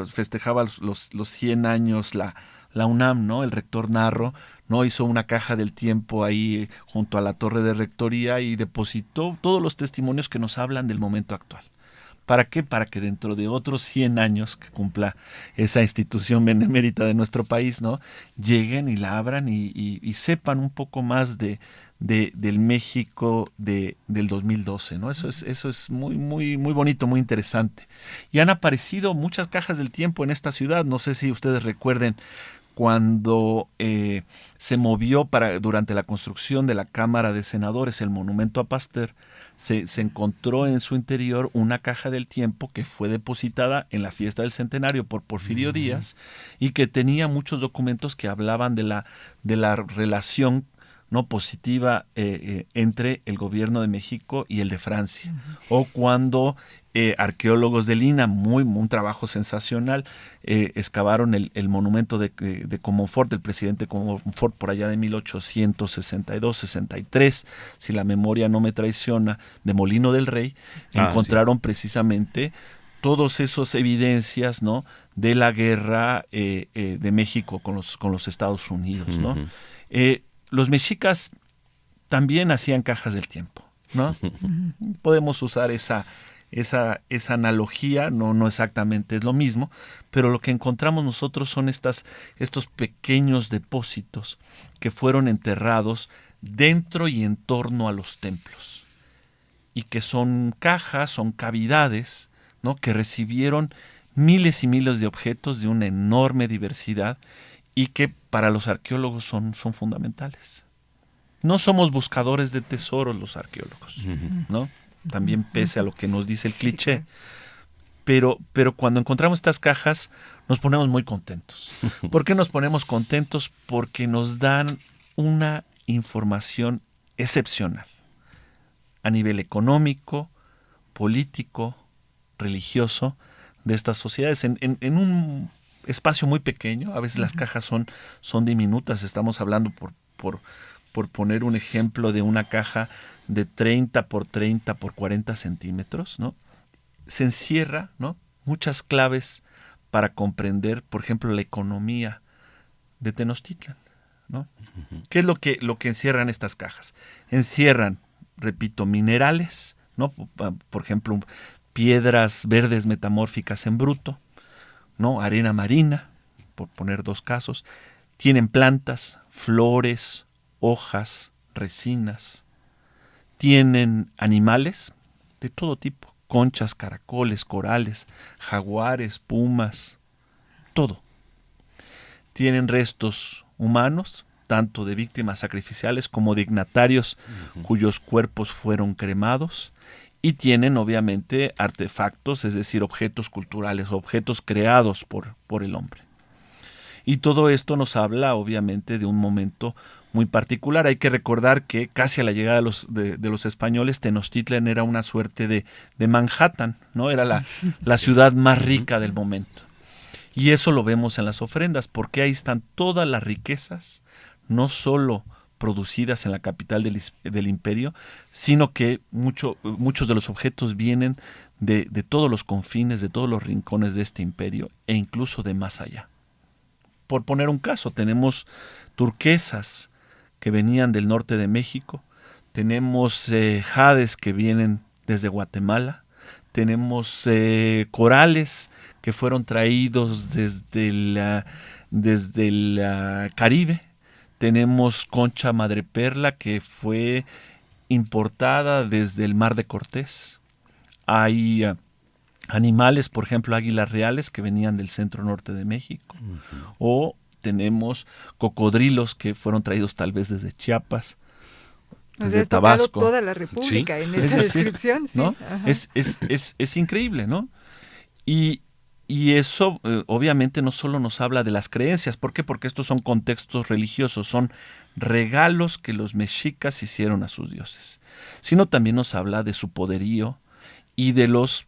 festejaba los 100 años la UNAM, ¿no? El rector Narro, ¿no? Hizo una caja del tiempo ahí junto a la torre de rectoría y depositó todos los testimonios que nos hablan del momento actual. ¿Para qué? Para que dentro de otros 100 años que cumpla esa institución benemérita de nuestro país, ¿no? Lleguen y la abran y sepan un poco más del México del 2012, ¿no? Eso es muy, muy, muy bonito, muy interesante. Y han aparecido muchas cajas del tiempo en esta ciudad. No sé si ustedes recuerden cuando se movió durante la construcción de la Cámara de Senadores el monumento a Pasteur, se encontró en su interior una caja del tiempo que fue depositada en la fiesta del centenario por Porfirio Díaz, y que tenía muchos documentos que hablaban de la relación no positiva entre el gobierno de México y el de Francia. O cuando arqueólogos del INAH, un trabajo sensacional, excavaron el monumento de Comonfort, del presidente Comonfort, por allá de 1862-63, si la memoria no me traiciona, de Molino del Rey, encontraron precisamente todas esas evidencias, ¿no?, de la guerra de México con los Estados Unidos, ¿no? Los mexicas también hacían cajas del tiempo, ¿no? Podemos usar esa analogía, no exactamente es lo mismo, pero lo que encontramos nosotros son estos pequeños depósitos que fueron enterrados dentro y en torno a los templos, y que son cajas, son cavidades, ¿no?, que recibieron miles y miles de objetos de una enorme diversidad y que para los arqueólogos son fundamentales. No somos buscadores de tesoros los arqueólogos, ¿no? También pese a lo que nos dice el cliché. Pero cuando encontramos estas cajas nos ponemos muy contentos. ¿Por qué nos ponemos contentos? Porque nos dan una información excepcional a nivel económico, político, religioso de estas sociedades en un espacio muy pequeño. A veces las cajas son diminutas. Estamos hablando por poner un ejemplo de una caja de 30 por 30 por 40 centímetros, ¿no? Se encierra, ¿no?, muchas claves para comprender, por ejemplo, la economía de Tenochtitlan, ¿no? ¿Qué es lo que encierran estas cajas? Encierran, repito, minerales, ¿no? Por ejemplo, piedras verdes metamórficas en bruto, ¿no?, arena marina, por poner dos casos. Tienen plantas, flores, hojas, resinas. Tienen animales de todo tipo, conchas, caracoles, corales, jaguares, pumas, todo. Tienen restos humanos, tanto de víctimas sacrificiales como dignatarios cuyos cuerpos fueron cremados, y tienen obviamente artefactos, es decir, objetos culturales, objetos creados por el hombre. Y todo esto nos habla obviamente de un momento muy particular. Hay que recordar que casi a la llegada de los españoles, Tenochtitlan era una suerte de Manhattan, ¿no? Era la ciudad más rica del momento. Y eso lo vemos en las ofrendas, porque ahí están todas las riquezas, no solo producidas en la capital del imperio, sino que muchos de los objetos vienen de todos los confines, de todos los rincones de este imperio, e incluso de más allá. Por poner un caso, tenemos turquesas que venían del norte de México, tenemos jades que vienen desde Guatemala, tenemos corales que fueron traídos desde el Caribe, tenemos concha madreperla que fue importada desde el Mar de Cortés. Hay animales, por ejemplo, águilas reales que venían del centro norte de México. O tenemos cocodrilos que fueron traídos tal vez desde Chiapas, desde Tabasco. Toda la República en esta descripción, sí. ¿No? Es increíble, ¿no? Y eso obviamente no solo nos habla de las creencias. ¿Por qué? Porque estos son contextos religiosos, son regalos que los mexicas hicieron a sus dioses, sino también nos habla de su poderío y de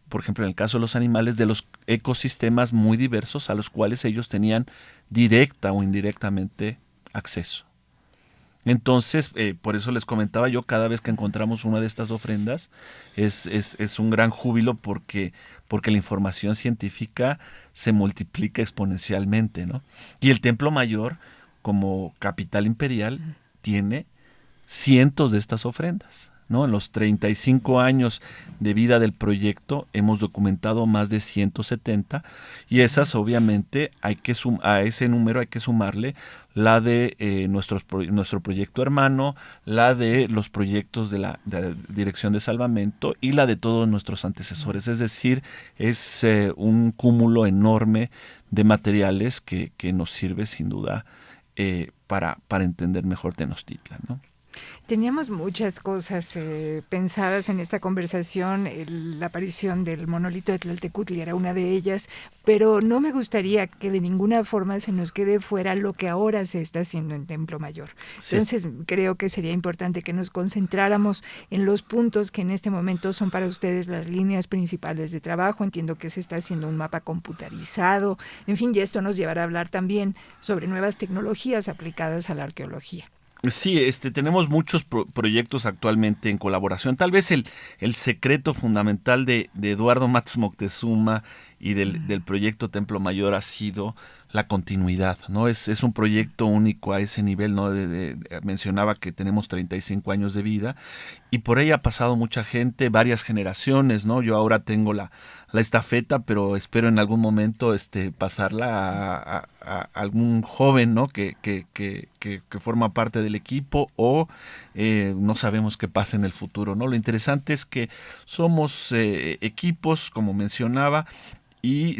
por ejemplo, en el caso de los animales, de los ecosistemas muy diversos a los cuales ellos tenían directa o indirectamente acceso. Entonces, por eso les comentaba yo, cada vez que encontramos una de estas ofrendas, es un gran júbilo porque la información científica se multiplica exponencialmente, ¿no? Y el Templo Mayor, como capital imperial, tiene cientos de estas ofrendas, ¿no? En los 35 años de vida del proyecto hemos documentado más de 170, y esas obviamente a ese número hay que sumarle la de nuestro proyecto hermano, la de los proyectos de la Dirección de Salvamento y la de todos nuestros antecesores. Es decir, es un cúmulo enorme de materiales que nos sirve sin duda para entender mejor Tenochtitlan, ¿no? Teníamos muchas cosas pensadas en esta conversación. La aparición del monolito de Tlaltecutli era una de ellas, pero no me gustaría que de ninguna forma se nos quede fuera lo que ahora se está haciendo en Templo Mayor. Sí. Entonces creo que sería importante que nos concentráramos en los puntos que en este momento son para ustedes las líneas principales de trabajo. Entiendo que se está haciendo un mapa computarizado, en fin, y esto nos llevará a hablar también sobre nuevas tecnologías aplicadas a la arqueología. Sí, tenemos muchos proyectos actualmente en colaboración. Tal vez el secreto fundamental de Eduardo Matos Moctezuma y del proyecto Templo Mayor ha sido la continuidad, ¿no? Es un proyecto único a ese nivel, ¿no? Mencionaba que tenemos 35 años de vida y por ahí ha pasado mucha gente, varias generaciones, ¿no? Yo ahora tengo la estafeta, pero espero en algún momento pasarla a algún joven, ¿no? que forma parte del equipo o no sabemos qué pasa en el futuro, ¿no? Lo interesante es que somos equipos, como mencionaba, y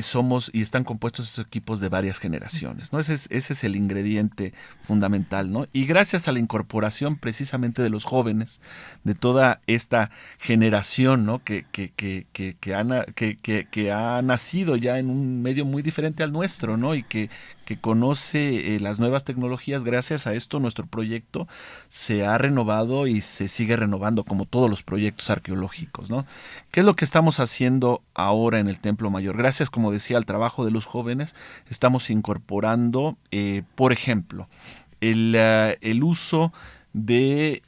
están compuestos estos equipos de varias generaciones, ¿no? Ese es el ingrediente fundamental, ¿no? Y gracias a la incorporación precisamente de los jóvenes, de toda esta generación, ¿no? que ha nacido ya en un medio muy diferente al nuestro, ¿no? Y que conoce las nuevas tecnologías. Gracias a esto nuestro proyecto se ha renovado y se sigue renovando como todos los proyectos arqueológicos, ¿no? ¿Qué es lo que estamos haciendo ahora en el Templo Mayor? Gracias, como decía, al trabajo de los jóvenes, estamos incorporando, por ejemplo, el uso de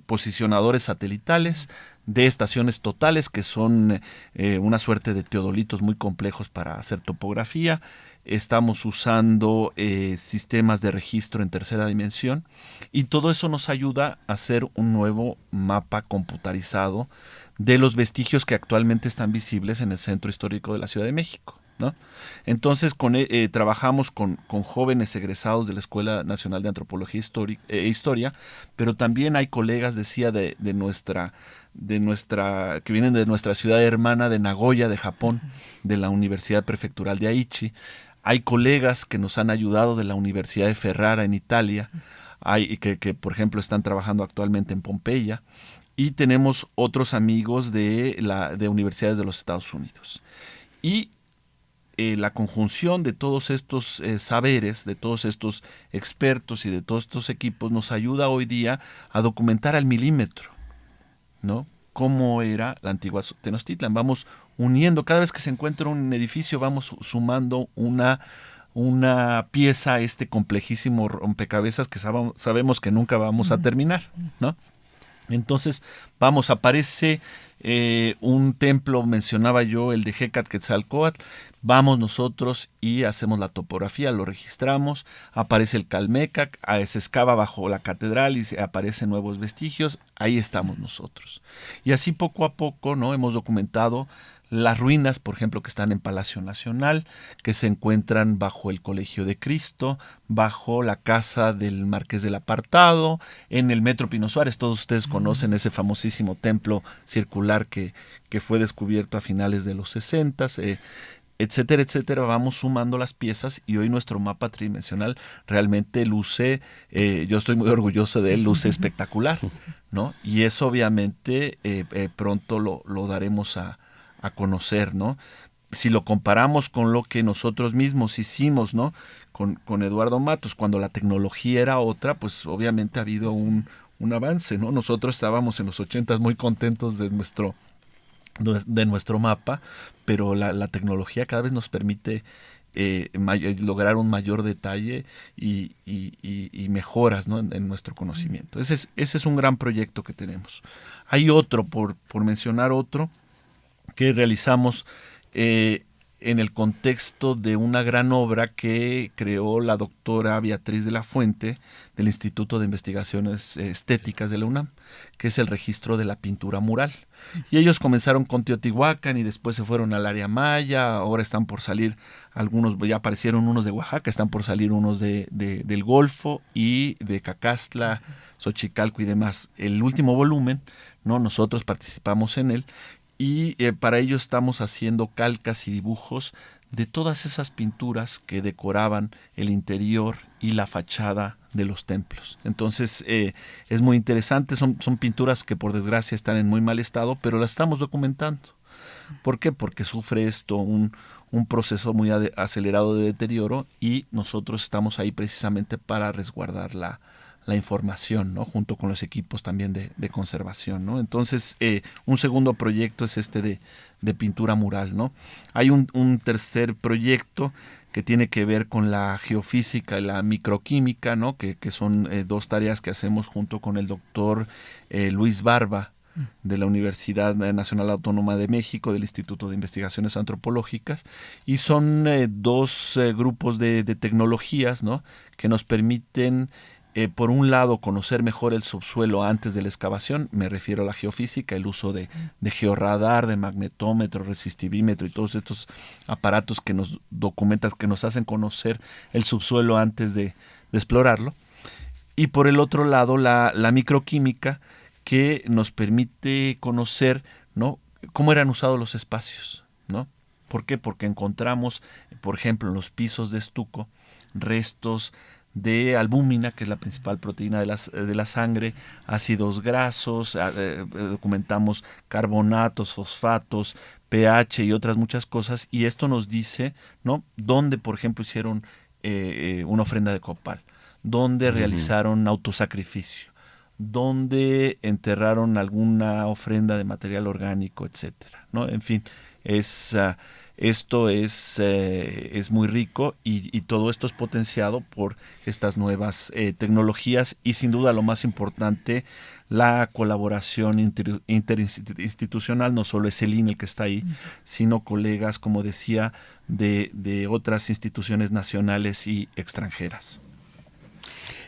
posicionadores satelitales, de estaciones totales, que son una suerte de teodolitos muy complejos para hacer topografía. Estamos usando sistemas de registro en tercera dimensión y todo eso nos ayuda a hacer un nuevo mapa computarizado de los vestigios que actualmente están visibles en el centro histórico de la Ciudad de México, ¿no? Entonces trabajamos con jóvenes egresados de la Escuela Nacional de Antropología e Historia, pero también hay colegas, decía, que vienen de nuestra ciudad hermana de Nagoya, de Japón, de la Universidad Prefectural de Aichi. Hay colegas que nos han ayudado de la Universidad de Ferrara en Italia, que por ejemplo están trabajando actualmente en Pompeya, y tenemos otros amigos de universidades de los Estados Unidos. Y la conjunción de todos estos saberes, de todos estos expertos y de todos estos equipos nos ayuda hoy día a documentar al milímetro, ¿no? Cómo era la antigua Tenochtitlan. Vamos uniendo, cada vez que se encuentra un edificio, vamos sumando una pieza a este complejísimo rompecabezas que sabemos que nunca vamos a terminar, ¿no? Entonces, aparece un templo, mencionaba yo, el de Hecatquetzalcóatl. Vamos nosotros y hacemos la topografía, lo registramos, aparece el Calmecac, se excava bajo la catedral y aparecen nuevos vestigios, ahí estamos nosotros. Y así poco a poco, ¿no? Hemos documentado las ruinas, por ejemplo, que están en Palacio Nacional, que se encuentran bajo el Colegio de Cristo, bajo la casa del Marqués del Apartado, en el Metro Pino Suárez. Todos ustedes conocen ese famosísimo templo circular que fue descubierto a finales de los 60s, etcétera, etcétera. Vamos sumando las piezas y hoy nuestro mapa tridimensional realmente luce, yo estoy muy orgulloso de él, luce espectacular, ¿no? Y eso obviamente pronto lo daremos a conocer, ¿no? Si lo comparamos con lo que nosotros mismos hicimos, ¿no? Con Eduardo Matos, cuando la tecnología era otra, pues obviamente ha habido un avance, ¿no? Nosotros estábamos en los 80s muy contentos de nuestro mapa, pero la tecnología cada vez nos permite lograr un mayor detalle y mejoras, ¿no? en nuestro conocimiento. Ese es un gran proyecto que tenemos. Hay otro, por mencionar otro, que realizamos en el contexto de una gran obra que creó la doctora Beatriz de la Fuente del Instituto de Investigaciones Estéticas de la UNAM, que es el registro de la pintura mural. Y ellos comenzaron con Teotihuacán y después se fueron al área maya, ahora están por salir algunos, ya aparecieron unos de Oaxaca, están por salir unos del Golfo y de Cacastla, Xochicalco y demás. El último volumen, ¿no? Nosotros participamos en él. Y para ello estamos haciendo calcas y dibujos de todas esas pinturas que decoraban el interior y la fachada de los templos. Entonces es muy interesante, son pinturas que por desgracia están en muy mal estado, pero las estamos documentando. ¿Por qué? Porque sufre esto un proceso muy acelerado de deterioro y nosotros estamos ahí precisamente para resguardar la información, ¿no? Junto con los equipos también de conservación, ¿no? Entonces, un segundo proyecto es de pintura mural, ¿no? Hay un tercer proyecto que tiene que ver con la geofísica y la microquímica, ¿no? Que son dos tareas que hacemos junto con el doctor Luis Barba, de la Universidad Nacional Autónoma de México, del Instituto de Investigaciones Antropológicas, y son dos grupos de tecnologías, ¿no? Que nos permiten, por un lado, conocer mejor el subsuelo antes de la excavación. Me refiero a la geofísica, el uso de georradar, de magnetómetro, resistivímetro y todos estos aparatos que nos documentan, que nos hacen conocer el subsuelo antes de explorarlo. Y por el otro lado, la microquímica, que nos permite conocer, ¿no?, cómo eran usados los espacios, ¿no? ¿Por qué? Porque encontramos, por ejemplo, en los pisos de estuco, restos de albúmina, que es la principal proteína de la sangre, ácidos grasos, documentamos carbonatos, fosfatos, pH y otras muchas cosas, y esto nos dice, ¿no?, dónde, por ejemplo, hicieron una ofrenda de copal, dónde realizaron autosacrificio, donde enterraron alguna ofrenda de material orgánico, etcétera, ¿no? En fin, esto es muy rico y todo esto es potenciado por estas nuevas tecnologías y, sin duda, lo más importante, la colaboración interinstitucional. No solo es el INE el que está ahí, sino colegas, como decía, de otras instituciones nacionales y extranjeras.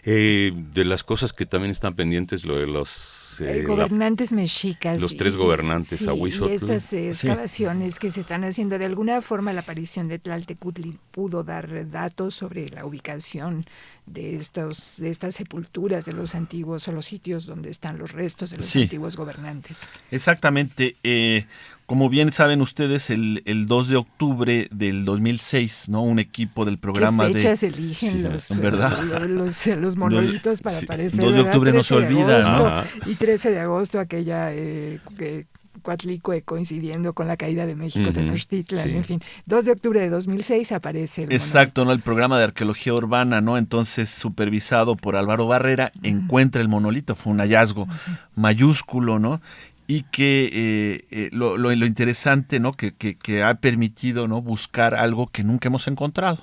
De las cosas que también están pendientes, lo de los gobernantes mexicas. Los tres gobernantes, Ahuizotl. Y estas excavaciones que se están haciendo, de alguna forma la aparición de Tlaltecutli pudo dar datos sobre la ubicación de estas sepulturas de los antiguos, o los sitios donde están los restos de los antiguos gobernantes. Exactamente. Como bien saben ustedes, el 2 de octubre del 2006, ¿no?, un equipo del programa ¿Qué fechas eligen los monolitos para aparecer? 2 de octubre no se olvida, ¿no? Y 13 de agosto aquella Coatlicue, coincidiendo con la caída de México, Tenochtitlan, en fin. 2 de octubre de 2006 aparece el Exacto, monolito. ¿no?, el programa de arqueología urbana, ¿no? Entonces, supervisado por Álvaro Barrera, encuentra el monolito. Fue un hallazgo mayúsculo, ¿no? Y que lo interesante, ¿no?, que ha permitido, ¿no?, buscar algo que nunca hemos encontrado.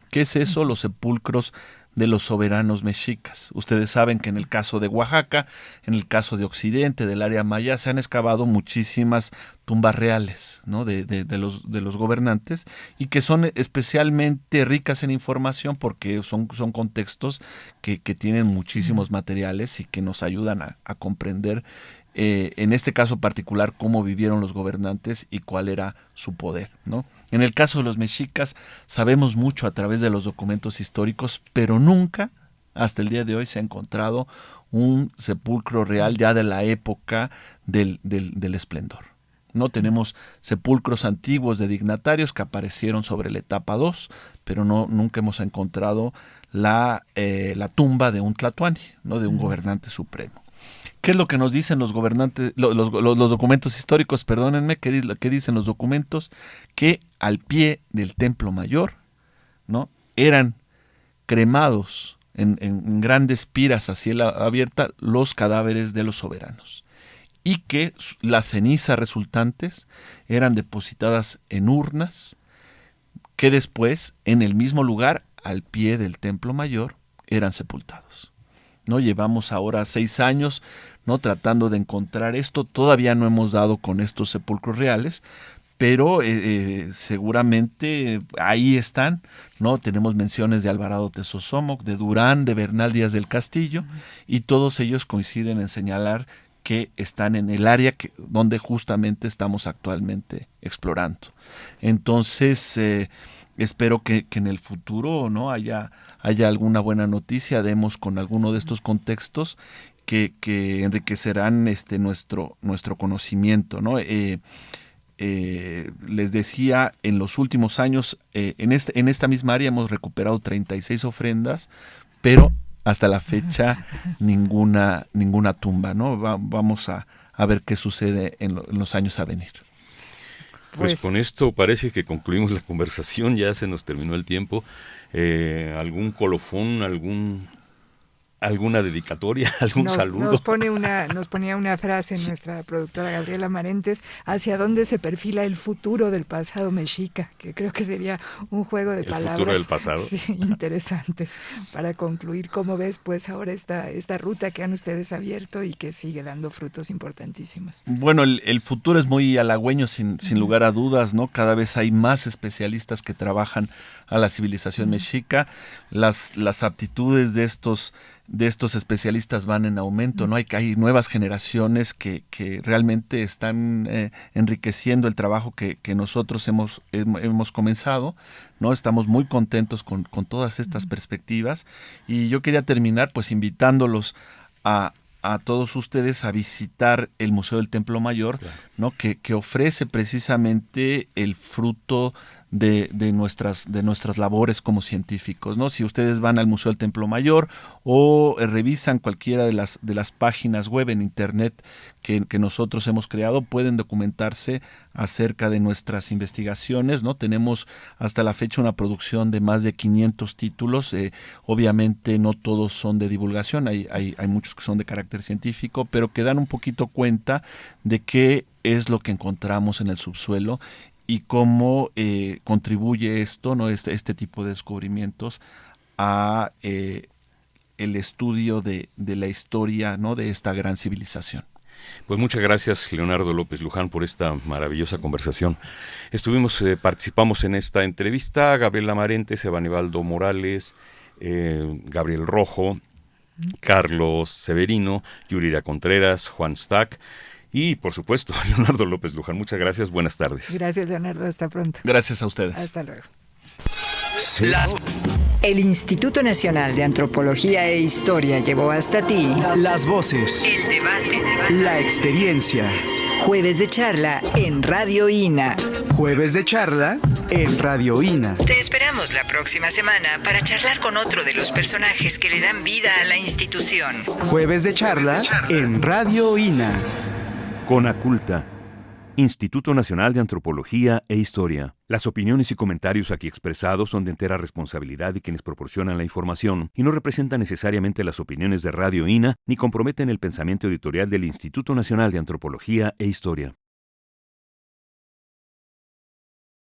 ¿Qué es eso? Los sepulcros de los soberanos mexicas. Ustedes saben que en el caso de Oaxaca, en el caso de Occidente, del área maya, se han excavado muchísimas tumbas reales, ¿no?, de los gobernantes, y que son especialmente ricas en información porque son contextos que tienen muchísimos materiales y que nos ayudan a comprender, en este caso particular, cómo vivieron los gobernantes y cuál era su poder, ¿no? En el caso de los mexicas, sabemos mucho a través de los documentos históricos, pero nunca, hasta el día de hoy, se ha encontrado un sepulcro real ya de la época del esplendor. No tenemos sepulcros antiguos de dignatarios que aparecieron sobre la etapa 2, pero nunca hemos encontrado la tumba de un tlatoani, ¿no?, de un gobernante supremo. ¿Qué es lo que nos dicen los gobernantes, los documentos históricos? Perdónenme, ¿qué dicen los documentos? Que al pie del Templo Mayor, ¿no?, eran cremados en grandes piras a cielo abierta los cadáveres de los soberanos, y que las cenizas resultantes eran depositadas en urnas que después, en el mismo lugar, al pie del Templo Mayor, eran sepultados. ¿No? Llevamos ahora 6 años, ¿no?, tratando de encontrar esto. Todavía no hemos dado con estos sepulcros reales, pero seguramente ahí están, ¿no? Tenemos menciones de Alvarado Tezosomoc, de Durán, de Bernal Díaz del Castillo, y todos ellos coinciden en señalar que están en el área donde justamente estamos actualmente explorando. Entonces, espero que en el futuro, ¿no?, haya alguna buena noticia, demos con alguno de estos contextos que enriquecerán nuestro conocimiento, ¿no? Les decía, en los últimos años, en esta misma área hemos recuperado 36 ofrendas, pero hasta la fecha ninguna tumba, ¿no? Vamos a ver qué sucede en los años a venir. Pues con esto parece que concluimos la conversación, ya se nos terminó el tiempo. ¿Algún colofón, algún ¿Alguna dedicatoria? ¿Algún saludo? Nos ponía una frase nuestra productora Gabriela Marentes: ¿hacia dónde se perfila el futuro del pasado mexica? Que creo que sería un juego de palabras. ¿El futuro del pasado? Sí, interesantes. Para concluir, ¿cómo ves pues ahora esta ruta que han ustedes abierto y que sigue dando frutos importantísimos? Bueno, el futuro es muy halagüeño, sin lugar a dudas, ¿no? Cada vez hay más especialistas que trabajan a la civilización mexica. Las aptitudes de estos especialistas van en aumento, ¿no? Hay nuevas generaciones que realmente están enriqueciendo el trabajo que nosotros hemos comenzado, ¿no? Estamos muy contentos con todas estas perspectivas, y yo quería terminar pues invitándolos a todos ustedes a visitar el Museo del Templo Mayor, claro, ¿no? Que ofrece precisamente el fruto de nuestras labores como científicos, ¿no? Si ustedes van al Museo del Templo Mayor o revisan cualquiera de las páginas web en internet que nosotros hemos creado, pueden documentarse acerca de nuestras investigaciones, ¿no? Tenemos hasta la fecha una producción de más de 500 títulos. Obviamente no todos son de divulgación, hay muchos que son de carácter científico, pero que dan un poquito cuenta de qué es lo que encontramos en el subsuelo y cómo contribuye esto, ¿no? Este tipo de descubrimientos a el estudio de la historia, ¿no? De esta gran civilización. Pues muchas gracias, Leonardo López Luján, por esta maravillosa conversación. Participamos en esta entrevista Gabriela Marentes, Evanibaldo Morales, Gabriel Rojo, Carlos Severino, Yurira Contreras, Juan Stack y, por supuesto, Leonardo López Luján. Muchas gracias, buenas tardes. Gracias, Leonardo, hasta pronto. Gracias a ustedes. Hasta luego. El Instituto Nacional de Antropología e Historia llevó hasta ti las voces, el debate, la experiencia. Jueves de charla en Radio INA. Jueves de charla en Radio INA. Te esperamos la próxima semana para charlar con otro de los personajes que le dan vida a la institución. Jueves de charla en Radio INA. Conaculta, Instituto Nacional de Antropología e Historia. Las opiniones y comentarios aquí expresados son de entera responsabilidad de quienes proporcionan la información y no representan necesariamente las opiniones de Radio INA ni comprometen el pensamiento editorial del Instituto Nacional de Antropología e Historia.